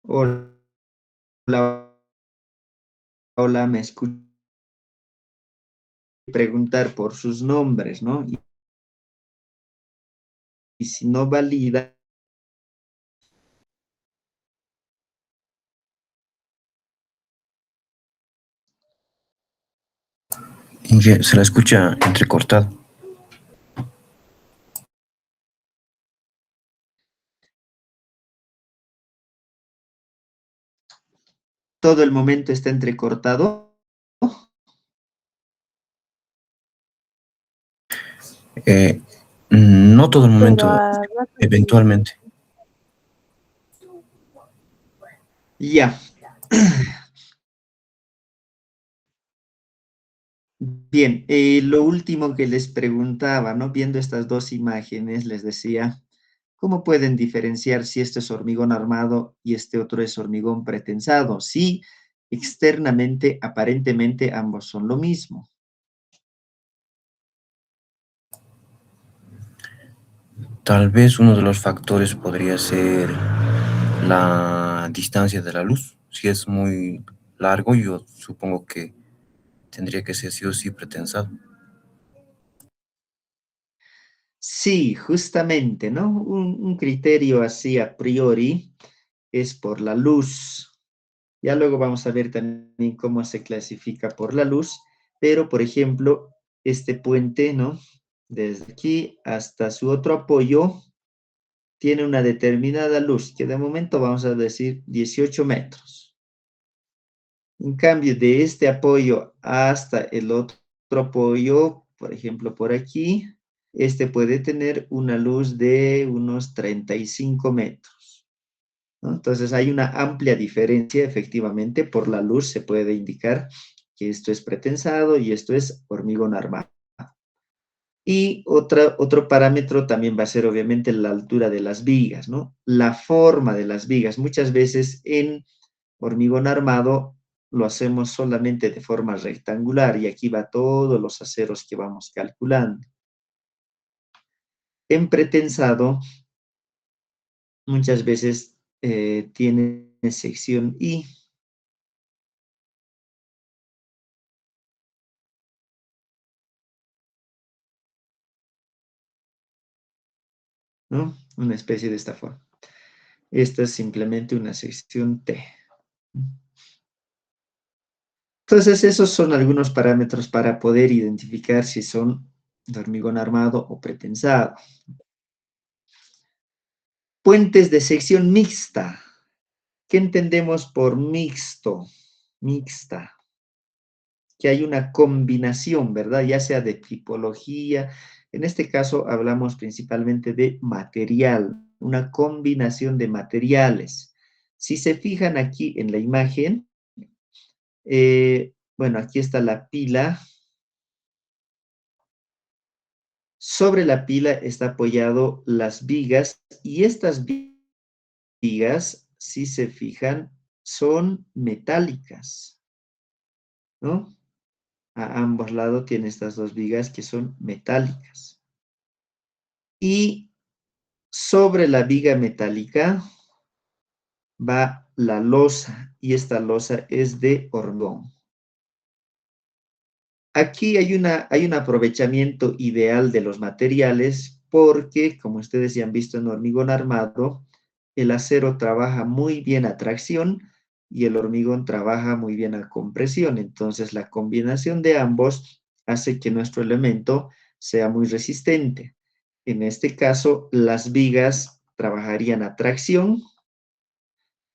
[SPEAKER 1] Hola, hola, ¿me escuchan? preguntar por sus nombres, ¿no? Y si no valida,
[SPEAKER 2] Inge, se la escucha entrecortado.
[SPEAKER 1] todo el momento está entrecortado.
[SPEAKER 2] Eh, no todo el
[SPEAKER 3] Pero
[SPEAKER 2] momento,
[SPEAKER 3] a ratos sí.
[SPEAKER 2] eventualmente.
[SPEAKER 1] Ya. Bien, lo último que les preguntaba, ¿no? Viendo estas dos imágenes, les decía, ¿cómo pueden diferenciar si esto es hormigón armado y este otro es hormigón pretensado? Sí, externamente, aparentemente, ambos son lo mismo.
[SPEAKER 2] Tal vez uno de los factores podría ser la distancia de la luz. Si es muy largo, yo supongo que tendría que ser sí o sí pretensado.
[SPEAKER 1] Sí, justamente, ¿no? Un criterio así a priori es por la luz. Ya luego vamos a ver también cómo se clasifica por la luz, pero por ejemplo, este puente, ¿no? Desde aquí hasta su otro apoyo tiene una determinada luz, que de momento vamos a decir 18 metros. En cambio, de este apoyo hasta el otro apoyo, por ejemplo, por aquí, este puede tener una luz de unos 35 metros, ¿no? Entonces hay una amplia diferencia, efectivamente, por la luz se puede indicar que esto es pretensado y esto es hormigón armado. Y otro parámetro también va a ser obviamente la altura de las vigas, ¿no? La forma de las vigas. Muchas veces en hormigón armado lo hacemos solamente de forma rectangular y aquí va todos los aceros que vamos calculando. En pretensado muchas veces tiene sección I, ¿no? Una especie de esta forma. Esta es simplemente una sección T. Entonces, esos son algunos parámetros para poder identificar si son de hormigón armado o pretensado. Puentes de sección mixta. ¿Qué entendemos por mixto? Mixta. Que hay una combinación, ¿verdad? Ya sea de tipología. En este caso hablamos principalmente de material, una combinación de materiales. Si se fijan aquí en la imagen, bueno, aquí está la pila. Sobre la pila está apoyado las vigas y estas vigas, si se fijan, son metálicas, ¿no? A ambos lados tiene estas dos vigas que son metálicas. Y sobre la viga metálica va la losa y esta losa es de hormigón. Aquí hay un aprovechamiento ideal de los materiales porque, como ustedes ya han visto en hormigón armado, el acero trabaja muy bien a tracción y el hormigón trabaja muy bien a compresión. Entonces, la combinación de ambos hace que nuestro elemento sea muy resistente. En este caso, las vigas trabajarían a tracción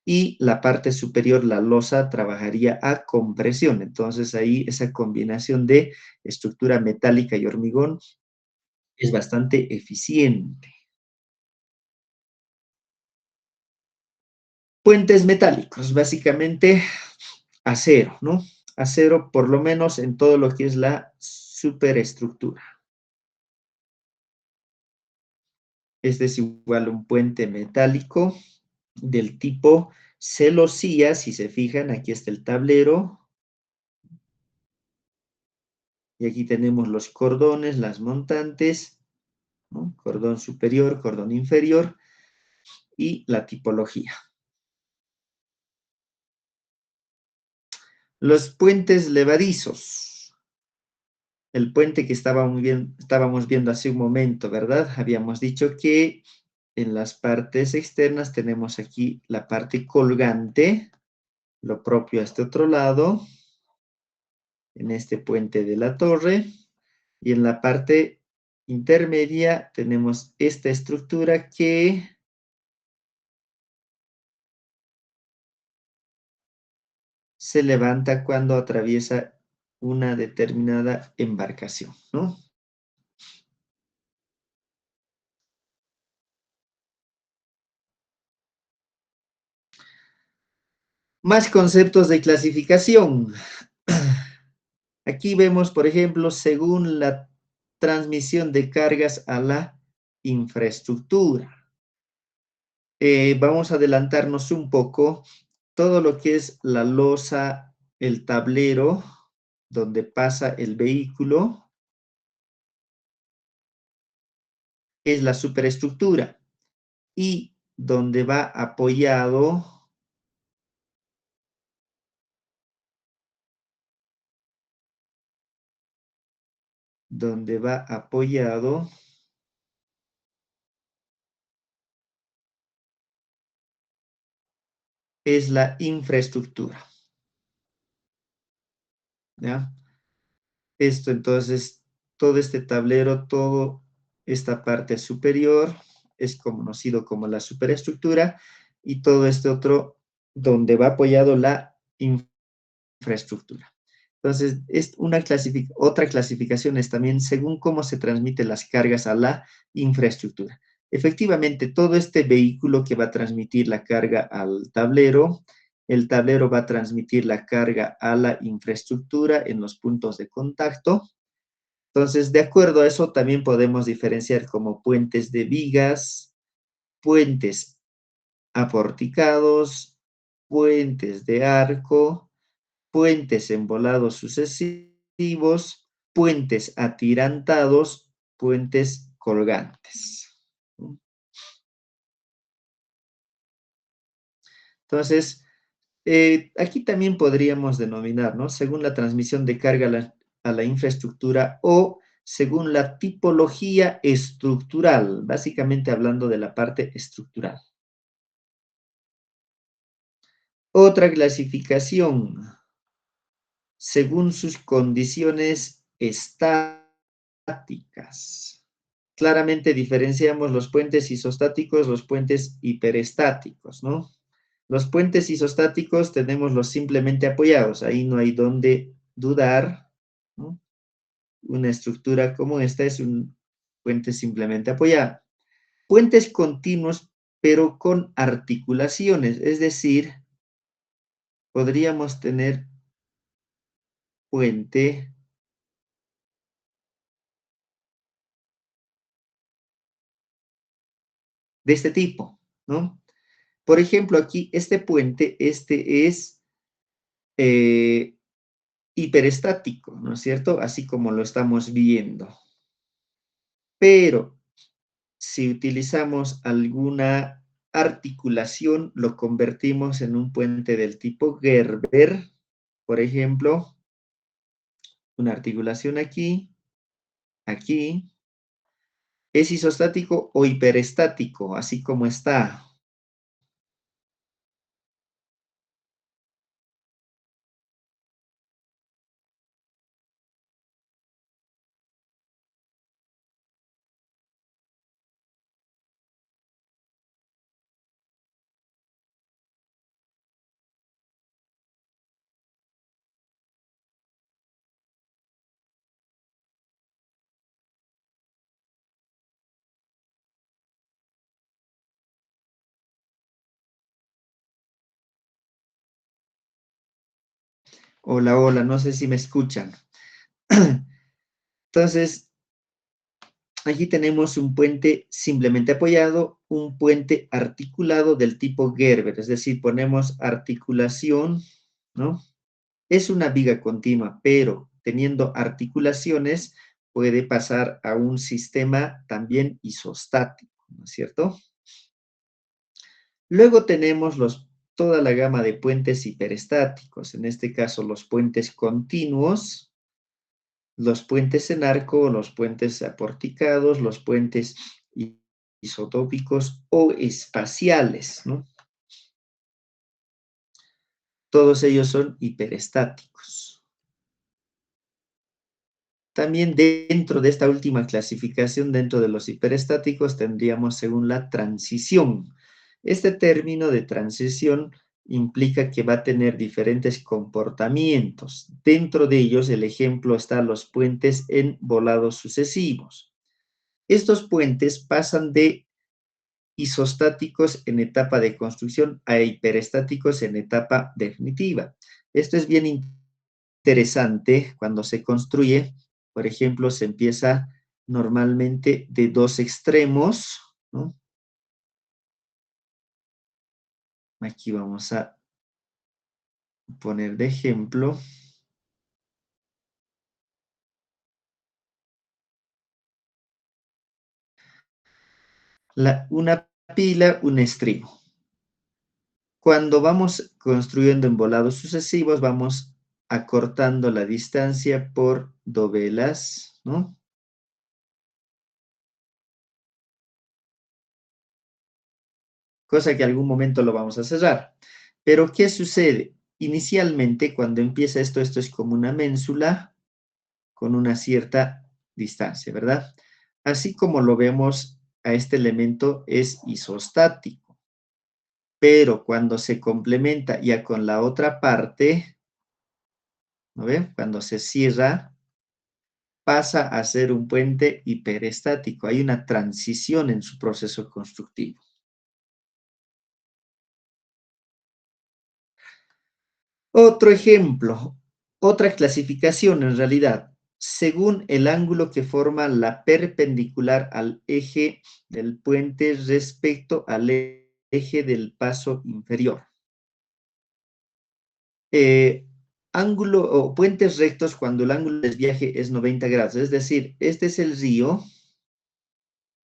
[SPEAKER 1] y la parte superior, la losa, trabajaría a compresión. Entonces ahí esa combinación de estructura metálica y hormigón es bastante eficiente. Puentes metálicos, básicamente acero, ¿no? Acero por lo menos en todo lo que es la superestructura. Este es igual a un puente metálico del tipo celosía. Si se fijan, aquí está el tablero. Y aquí tenemos los cordones, las montantes, ¿no? Cordón superior, cordón inferior y la tipología. Los puentes levadizos. el puente que estábamos viendo hace un momento, ¿verdad? Habíamos dicho que en las partes externas tenemos aquí la parte colgante, lo propio a este otro lado, en este puente de la torre, y en la parte intermedia tenemos esta estructura que se levanta cuando atraviesa una determinada embarcación, ¿no? Más conceptos de clasificación. Aquí vemos, por ejemplo, según la transmisión de cargas a la infraestructura. Vamos a adelantarnos un poco. Todo lo que es la losa, el tablero, donde pasa el vehículo, es la superestructura. Y donde va apoyado es la infraestructura, ¿ya? Esto entonces, todo este tablero, toda esta parte superior es conocido como la superestructura y todo este otro donde va apoyado la infraestructura. Entonces, otra clasificación es también según cómo se transmiten las cargas a la infraestructura. Efectivamente, todo este vehículo que va a transmitir la carga al tablero, el tablero va a transmitir la carga a la infraestructura en los puntos de contacto. Entonces, de acuerdo a eso, también podemos diferenciar como puentes de vigas, puentes aporticados, puentes de arco, puentes embolados sucesivos, puentes atirantados, puentes colgantes. Entonces, aquí también podríamos denominar, ¿no? Según la transmisión de carga a la infraestructura o según la tipología estructural, básicamente hablando de la parte estructural. Otra clasificación, según sus condiciones estáticas. Claramente diferenciamos los puentes isostáticos, los puentes hiperestáticos, ¿no? Los puentes isostáticos tenemos los simplemente apoyados, ahí no hay donde dudar, ¿no? Una estructura como esta es un puente simplemente apoyado. Puentes continuos, pero con articulaciones, es decir, podríamos tener puente de este tipo, ¿no? Por ejemplo, aquí este puente, este es hiperestático, ¿no es cierto? Así como lo estamos viendo. Pero si utilizamos alguna articulación, lo convertimos en un puente del tipo Gerber, por ejemplo, una articulación aquí, aquí. Es isostático o hiperestático, así como está. Hola, hola, no sé si me escuchan. Entonces, aquí tenemos un puente simplemente apoyado, un puente articulado del tipo Gerber, es decir, ponemos articulación, ¿no? Es una viga continua, pero teniendo articulaciones puede pasar a un sistema también isostático, ¿no es cierto? Luego tenemos toda la gama de puentes hiperestáticos, en este caso los puentes continuos, los puentes en arco, los puentes aporticados, los puentes isotópicos o espaciales, ¿no? Todos ellos son hiperestáticos. También dentro de esta última clasificación, dentro de los hiperestáticos, tendríamos según la transición. Este término de transición implica que va a tener diferentes comportamientos. Dentro de ellos, el ejemplo está los puentes en volados sucesivos. Estos puentes pasan de isostáticos en etapa de construcción a hiperestáticos en etapa definitiva. Esto es bien interesante cuando se construye. Por ejemplo, se empieza normalmente de dos extremos, ¿no? Aquí vamos a poner de ejemplo. Una pila, un estribo. Cuando vamos construyendo en volados sucesivos, vamos acortando la distancia por dovelas, ¿no? Cosa que algún momento lo vamos a cerrar. Pero, ¿qué sucede? Inicialmente, cuando empieza esto es como una ménsula con una cierta distancia, ¿verdad? Así como lo vemos, a este elemento es isostático. Pero cuando se complementa ya con la otra parte, ¿no ven? Cuando se cierra, pasa a ser un puente hiperestático. Hay una transición en su proceso constructivo. Otro ejemplo, otra clasificación en realidad, según el ángulo que forma la perpendicular al eje del puente respecto al eje del paso inferior. Ángulo o puentes rectos cuando el ángulo de desviaje es 90 grados, es decir, este es el río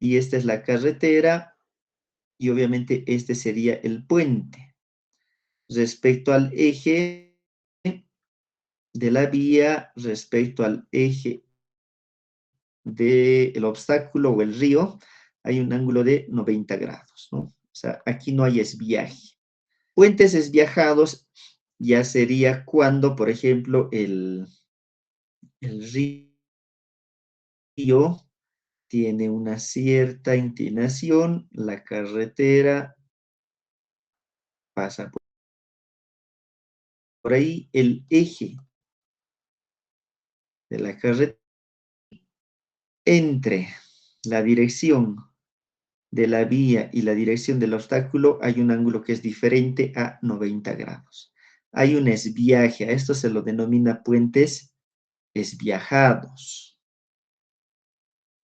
[SPEAKER 1] y esta es la carretera y obviamente este sería el puente. Respecto al eje de la vía, respecto al eje del obstáculo o el río, hay un ángulo de 90 grados, ¿no? O sea, aquí no hay esviaje. Puentes esviajados ya sería cuando, por ejemplo, el río tiene una cierta inclinación, la carretera pasa por ahí, el eje de la carretera entre la dirección de la vía y la dirección del obstáculo hay un ángulo que es diferente a 90 grados. Hay un esviaje, a esto se lo denomina puentes esviajados.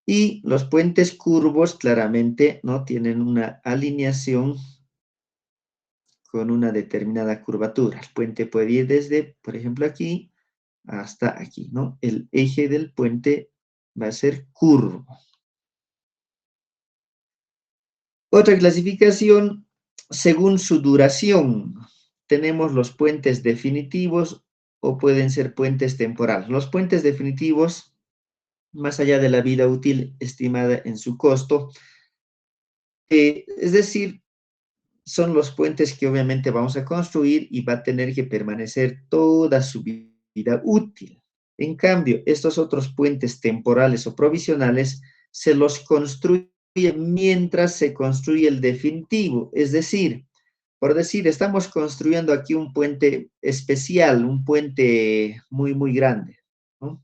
[SPEAKER 1] Y los puentes curvos claramente no tienen una alineación con una determinada curvatura. El puente puede ir desde, por ejemplo, aquí hasta aquí, ¿no? El eje del puente va a ser curvo. Otra clasificación, según su duración, tenemos los puentes definitivos o pueden ser puentes temporales. Los puentes definitivos, más allá de la vida útil estimada en su costo, es decir, son los puentes que obviamente vamos a construir y va a tener que permanecer toda su vida útil. En cambio, estos otros puentes temporales o provisionales se los construye mientras se construye el definitivo. Es decir, por decir, estamos construyendo aquí un puente especial, un puente muy, muy grande, ¿no?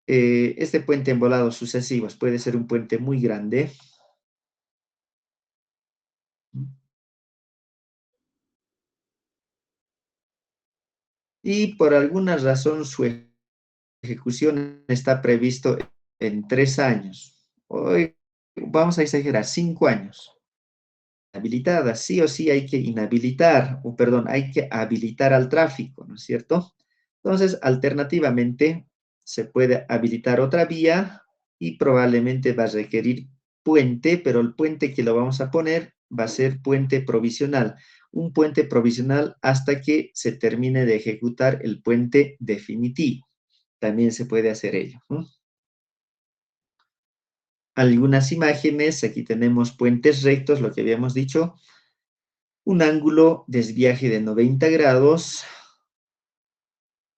[SPEAKER 1] Este puente en volados sucesivos puede ser un puente muy grande. Y por alguna razón su ejecución está previsto en 3 años. Hoy vamos a exagerar, 5 años. Habilitada, sí o sí hay que inhabilitar, o perdón, hay que habilitar al tráfico, ¿no es cierto? Entonces, alternativamente, se puede habilitar otra vía y probablemente va a requerir puente, pero el puente que lo vamos a poner va a ser puente provisional. Un puente provisional hasta que se termine de ejecutar el puente definitivo. también se puede hacer ello, ¿no? Algunas imágenes, aquí tenemos puentes rectos, lo que habíamos dicho, un ángulo desviaje de 90 grados.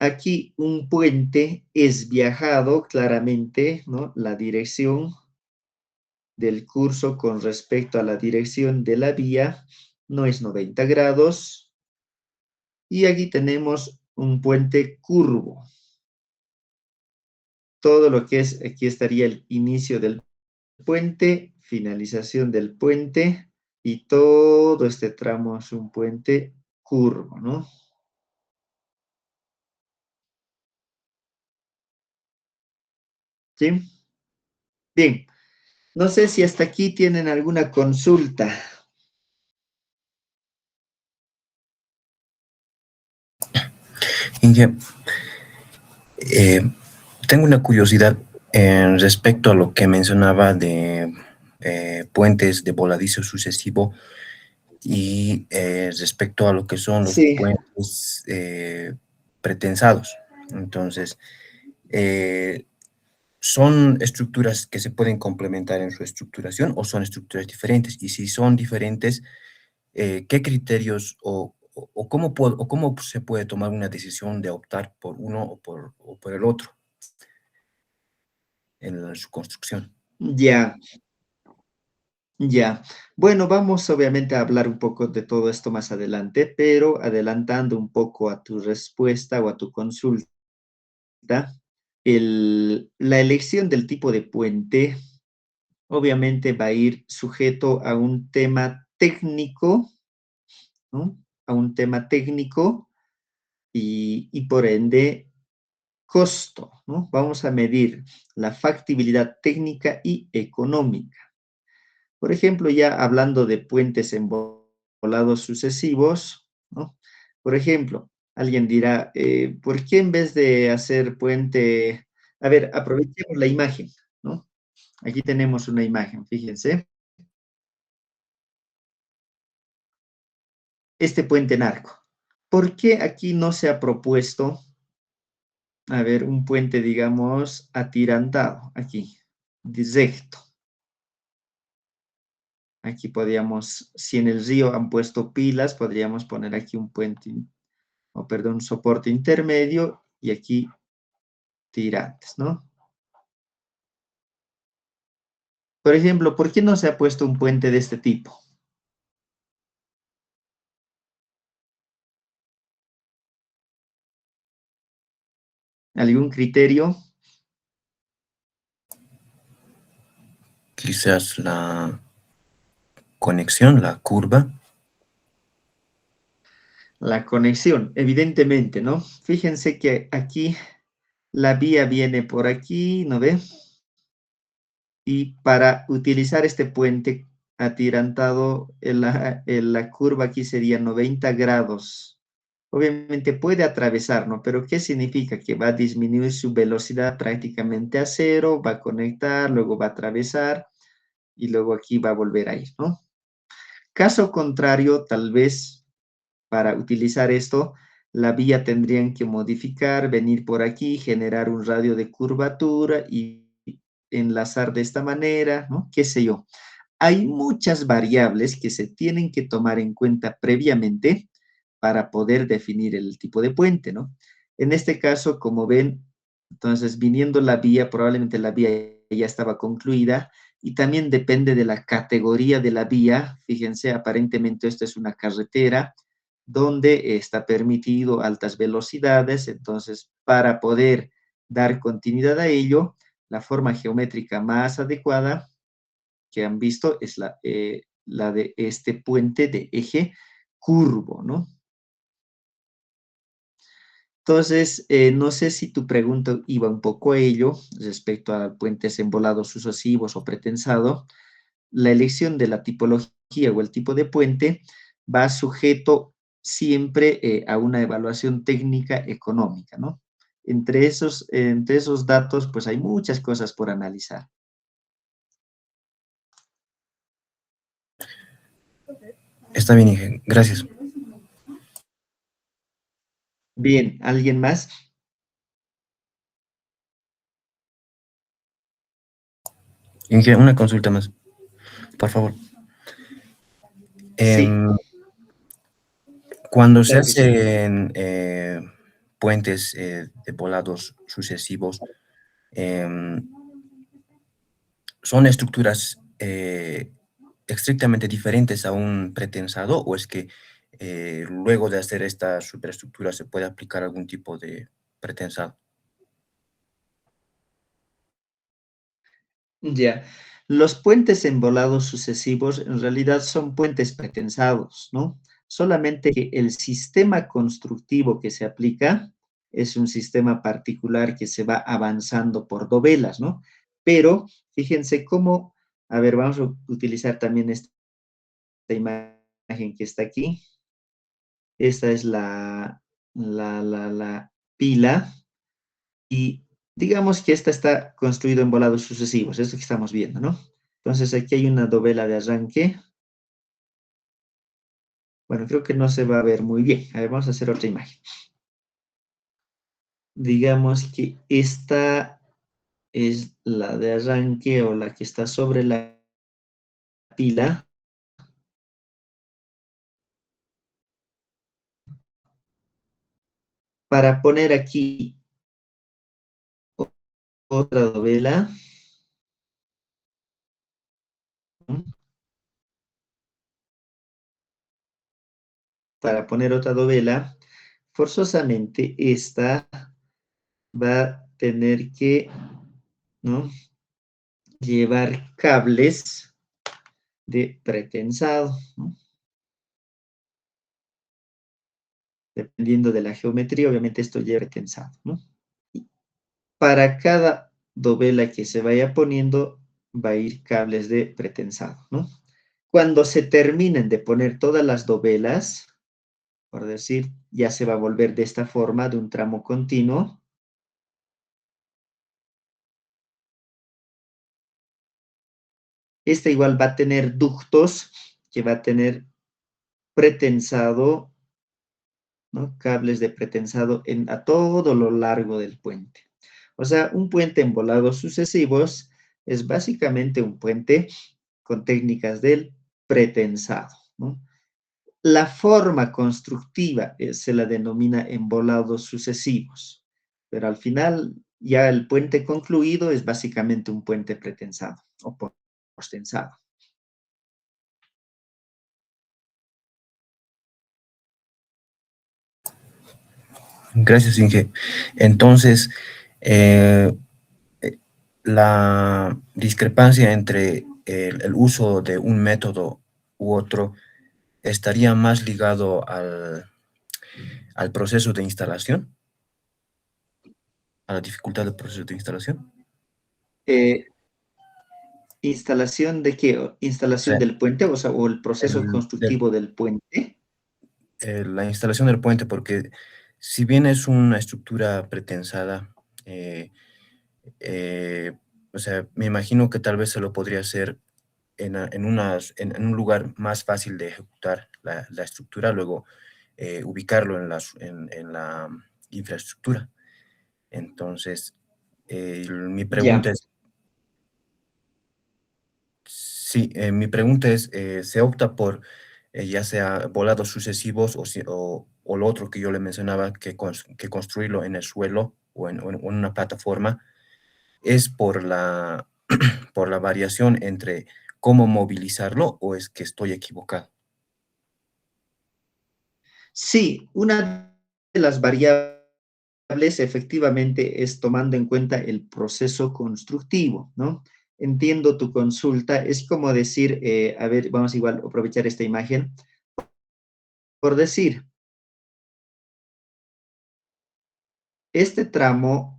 [SPEAKER 1] Aquí un puente es viajado claramente, ¿no? La dirección del curso con respecto a la dirección de la vía no es 90 grados. Y aquí tenemos un puente curvo. Todo lo que es, aquí estaría el inicio del puente, finalización del puente, y todo este tramo es un puente curvo, ¿no? ¿Sí? Bien, no sé si hasta aquí tienen alguna consulta.
[SPEAKER 2] Inge, tengo una curiosidad respecto a lo que mencionaba de puentes de voladizo sucesivo y respecto a lo que son los
[SPEAKER 1] Sí,
[SPEAKER 2] puentes pretensados. Entonces, eh, ¿son estructuras que se pueden complementar en su estructuración o son estructuras diferentes? Y si son diferentes, ¿qué criterios o o cómo se puede tomar una decisión de optar por uno o por el otro en su construcción?
[SPEAKER 1] ya, ya. Bueno, vamos obviamente a hablar un poco de todo esto más adelante, pero adelantando un poco a tu respuesta o a tu consulta, la elección del tipo de puente obviamente va a ir sujeto a un tema técnico, ¿no? A un tema técnico y por ende costo, ¿no? Vamos a medir la factibilidad técnica y económica. Por ejemplo, ya hablando de puentes embolados sucesivos, ¿no? Por ejemplo, alguien dirá, ¿por qué en vez de hacer puente? A ver, aprovechemos la imagen, ¿no? Aquí tenemos una imagen, fíjense. Este puente en arco. ¿Por qué aquí no se ha propuesto, a ver, un puente, digamos, atirantado? Aquí, directo. Aquí podríamos, si en el río han puesto pilas, podríamos poner aquí un puente, o perdón, un soporte intermedio y aquí tirantes, ¿no? Por ejemplo, ¿por qué no se ha puesto un puente de este tipo? ¿Algún criterio?
[SPEAKER 2] Quizás la conexión, la curva.
[SPEAKER 1] La conexión, evidentemente, ¿no? Fíjense que aquí la vía viene por aquí, ¿no ve? Y para utilizar este puente atirantado, la curva aquí sería 90 grados. Obviamente puede atravesar, ¿no? Pero ¿qué significa? Que va a disminuir su velocidad prácticamente a cero, va a conectar, luego va a atravesar y luego aquí va a volver a ir, ¿no? Caso contrario, tal vez para utilizar esto, la vía tendrían que modificar, venir por aquí, generar un radio de curvatura y enlazar de esta manera, ¿no? ¿Qué sé yo? Hay muchas variables que se tienen que tomar en cuenta previamente para poder definir el tipo de puente, ¿no? En este caso, como ven, entonces viniendo la vía, probablemente la vía ya estaba concluida y también depende de la categoría de la vía. Fíjense, aparentemente esto es una carretera donde está permitido altas velocidades, entonces para poder dar continuidad a ello, la forma geométrica más adecuada que han visto es la de este puente de eje curvo, ¿no? Entonces, no sé si tu pregunta iba un poco a ello respecto a puentes embolados sucesivos o pretensado. La elección de la tipología o el tipo de puente va sujeto siempre a una evaluación técnica económica, ¿no? Entre esos datos, pues hay muchas cosas por analizar.
[SPEAKER 2] Está bien, Inge. Gracias.
[SPEAKER 1] Bien, ¿alguien más?
[SPEAKER 2] Inge, una consulta más, por favor.
[SPEAKER 1] Sí,
[SPEAKER 2] Em, Cuando se
[SPEAKER 1] claro que sí.
[SPEAKER 2] hacen puentes de volados sucesivos, em, ¿son estructuras estrictamente diferentes a un pretensado o es que luego de hacer esta superestructura se puede aplicar algún tipo de pretensado?
[SPEAKER 1] Ya. Los puentes envolados sucesivos en realidad son puentes pretensados, ¿no? Solamente que el sistema constructivo que se aplica es un sistema particular que se va avanzando por dovelas, ¿no? Pero fíjense cómo, a ver, vamos a utilizar también esta imagen que está aquí. Esta es la pila y digamos que esta está construido en volados sucesivos, es lo que estamos viendo, ¿no? Entonces aquí hay una dovela de arranque. Bueno, creo que no se va a ver muy bien. A ver, vamos a hacer otra imagen. Digamos que esta es la de arranque o la que está sobre la pila. Para poner aquí otra dovela, ¿no? Para poner otra dovela, forzosamente esta va a tener que, ¿no?, llevar cables de pretensado, ¿no? Dependiendo de la geometría, obviamente esto lleva pretensado, ¿no? Y para cada dovela que se vaya poniendo, va a ir cables de pretensado, ¿no? Cuando se terminen de poner todas las dovelas, por decir, ya se va a volver de esta forma, de un tramo continuo. Esta igual va a tener ductos que va a tener pretensado, ¿no?, cables de pretensado a todo lo largo del puente. O sea, un puente en volados sucesivos es básicamente un puente con técnicas del pretensado, ¿no? La forma constructiva se la denomina embolados sucesivos, pero al final ya el puente concluido es básicamente un puente pretensado o postensado.
[SPEAKER 2] Gracias, Inge. Entonces, eh, eh, la discrepancia entre el uso de un método u otro estaría más ligado al proceso de instalación, a la dificultad del proceso de instalación.
[SPEAKER 1] Eh, ¿Instalación de qué?
[SPEAKER 2] O sea,
[SPEAKER 1] ¿Instalación del puente, o sea, o el proceso
[SPEAKER 2] el- del-
[SPEAKER 1] constructivo del puente?
[SPEAKER 2] la instalación del puente, porque si bien es una estructura pretensada, eh, o sea, me imagino que tal vez se lo podría hacer en un lugar más fácil de ejecutar la estructura, luego ubicarlo en la infraestructura. Entonces, mi pregunta
[SPEAKER 1] Ya.
[SPEAKER 2] es, sí, mi pregunta es, ¿se opta por ya sea volados sucesivos o lo otro que yo le mencionaba, que construirlo en el suelo o en una plataforma? ¿Es por por la variación entre cómo movilizarlo o es que estoy equivocado?
[SPEAKER 1] Sí, una de las variables efectivamente es tomando en cuenta el proceso constructivo, ¿no? Entiendo tu consulta, es como decir, a ver, vamos igual a aprovechar esta imagen, por decir, este tramo,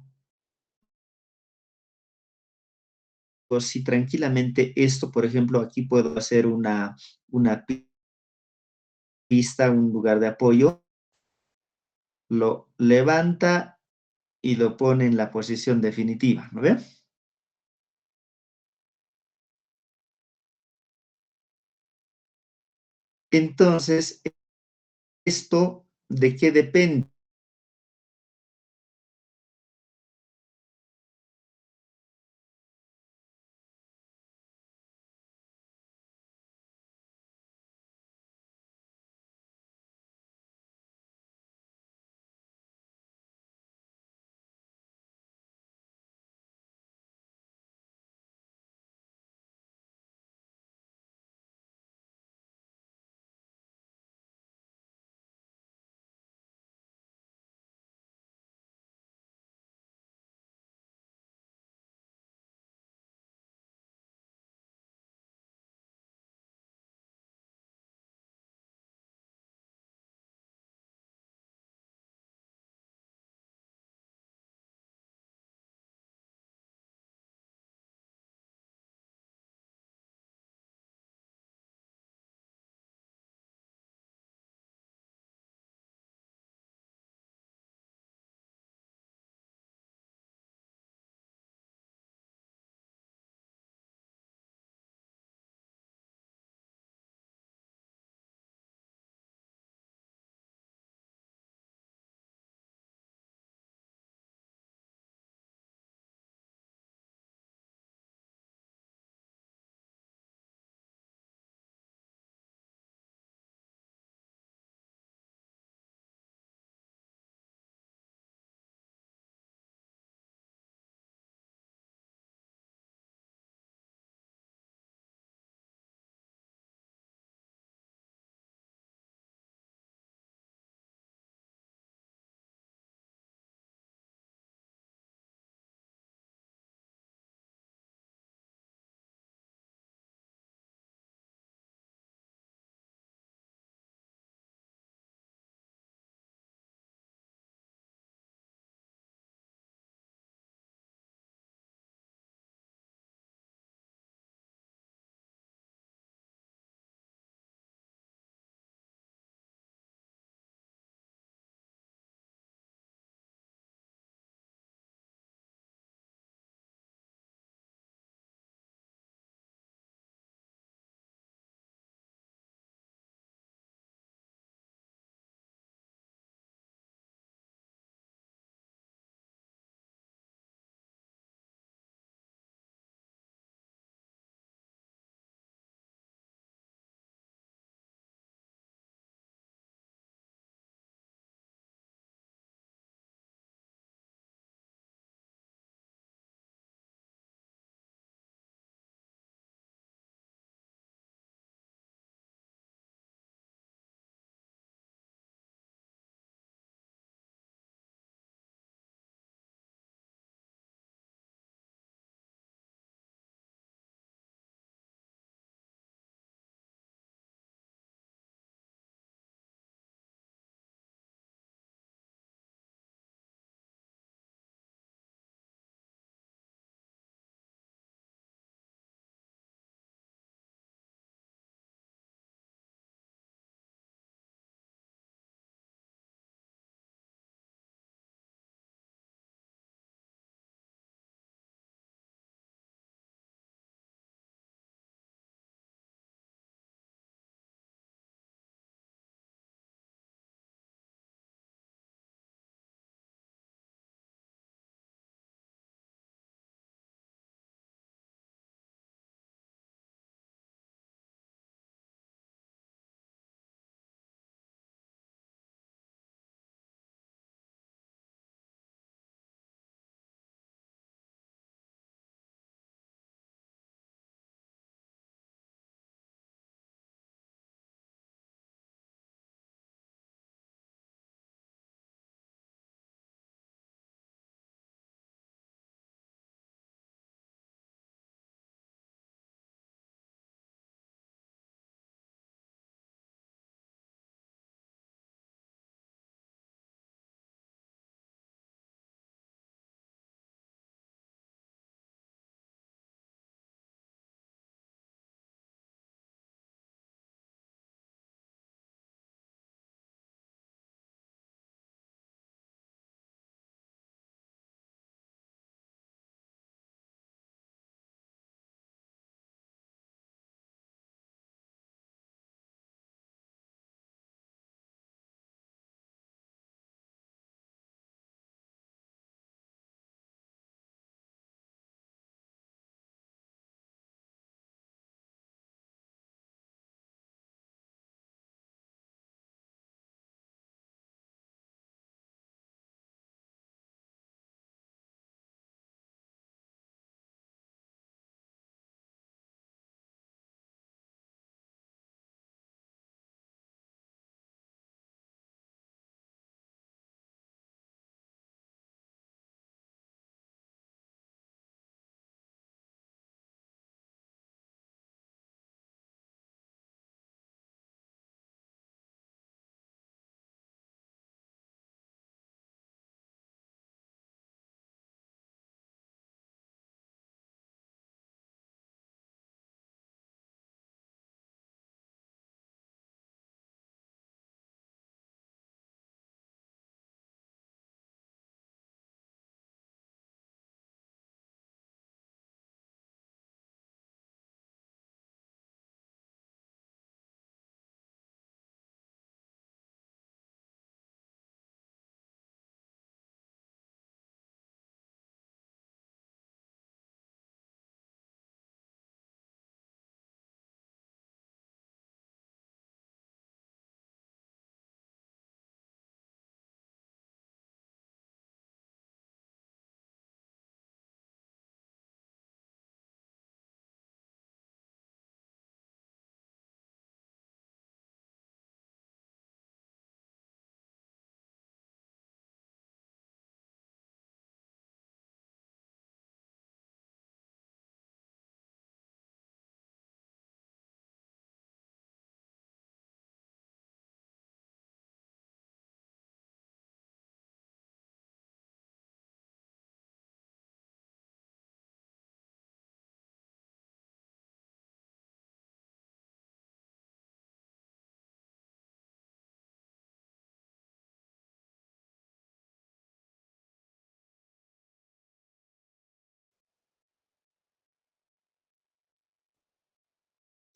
[SPEAKER 1] pues si tranquilamente esto, por ejemplo, aquí puedo hacer una pista, un lugar de apoyo, lo levanta y lo pone en la posición definitiva, ¿no ve? Entonces, ¿esto de qué depende?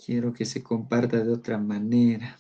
[SPEAKER 1] Quiero que se comparta de otra manera.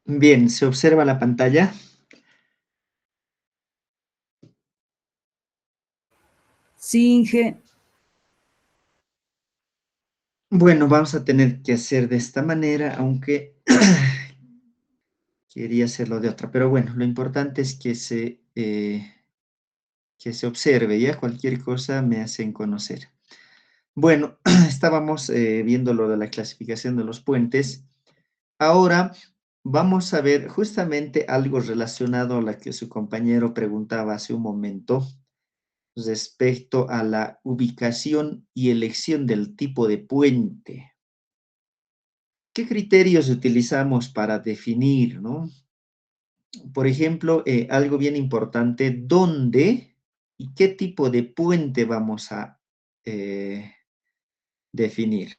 [SPEAKER 1] Bien, ¿se observa la pantalla?
[SPEAKER 4] Sí, Inge.
[SPEAKER 1] Bueno, vamos a tener que hacer de esta manera, aunque quería hacerlo de otra. Pero bueno, lo importante es que se observe, ya cualquier cosa me hacen conocer. Bueno, estábamos viendo lo de la clasificación de los puentes. Ahora vamos a ver justamente algo relacionado a lo que su compañero preguntaba hace un momento respecto a la ubicación y elección del tipo de puente. ¿Qué criterios utilizamos para definir, no? Por ejemplo, algo bien importante, ¿dónde y qué tipo de puente vamos a definir?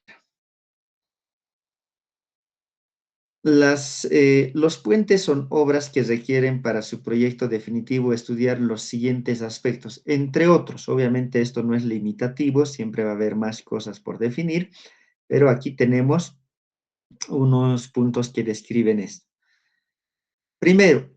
[SPEAKER 1] Los puentes son obras que requieren para su proyecto definitivo estudiar los siguientes aspectos, entre otros. Obviamente esto no es limitativo, siempre va a haber más cosas por definir, pero aquí tenemos unos puntos que describen esto. Primero,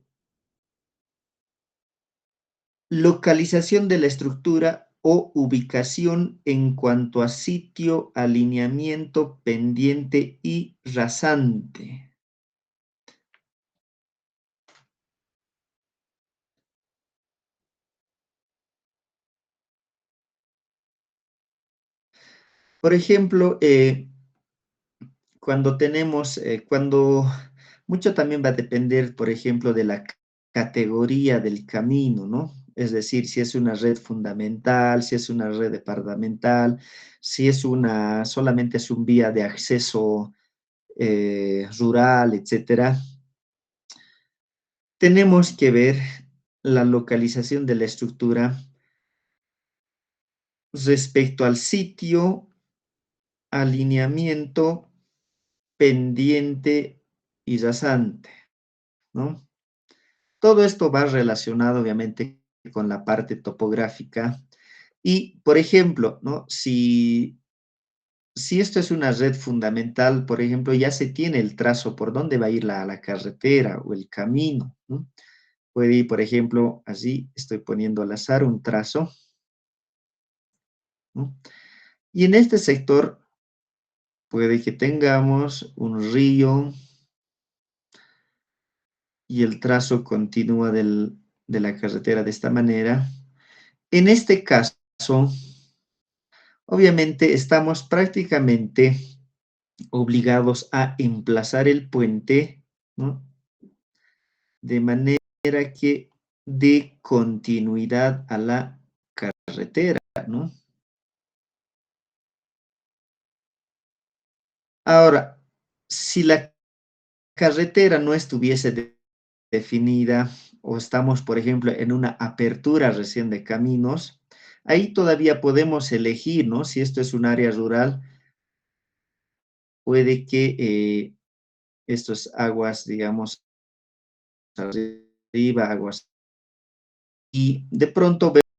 [SPEAKER 1] localización de la estructura o ubicación en cuanto a sitio, alineamiento, pendiente y rasante. Por ejemplo, cuando tenemos, mucho también va a depender, por ejemplo, de la categoría del camino, ¿no? Es decir, si es una red fundamental, si es una red departamental, si es solamente es un vía de acceso rural, etcétera. Tenemos que ver la localización de la estructura respecto al sitio, alineamiento, pendiente y rasante, ¿no? Todo esto va relacionado, obviamente, con la parte topográfica. Y, por ejemplo, ¿no? Si esto es una red fundamental, por ejemplo, ya se tiene el trazo por dónde va a ir la carretera o el camino, ¿no? Puede ir, por ejemplo, así, estoy poniendo al azar un trazo, ¿no? Y en este sector puede que tengamos un río y el trazo continúa de la carretera de esta manera. En este caso, obviamente estamos prácticamente obligados a emplazar el puente, ¿no? De manera que dé continuidad a la carretera, ¿no? Ahora, si la carretera no estuviese definida o estamos, por ejemplo, en una apertura recién de caminos, ahí todavía podemos elegir, ¿no? Si esto es un área rural, puede que estas aguas, digamos, arriba, aguas, y de pronto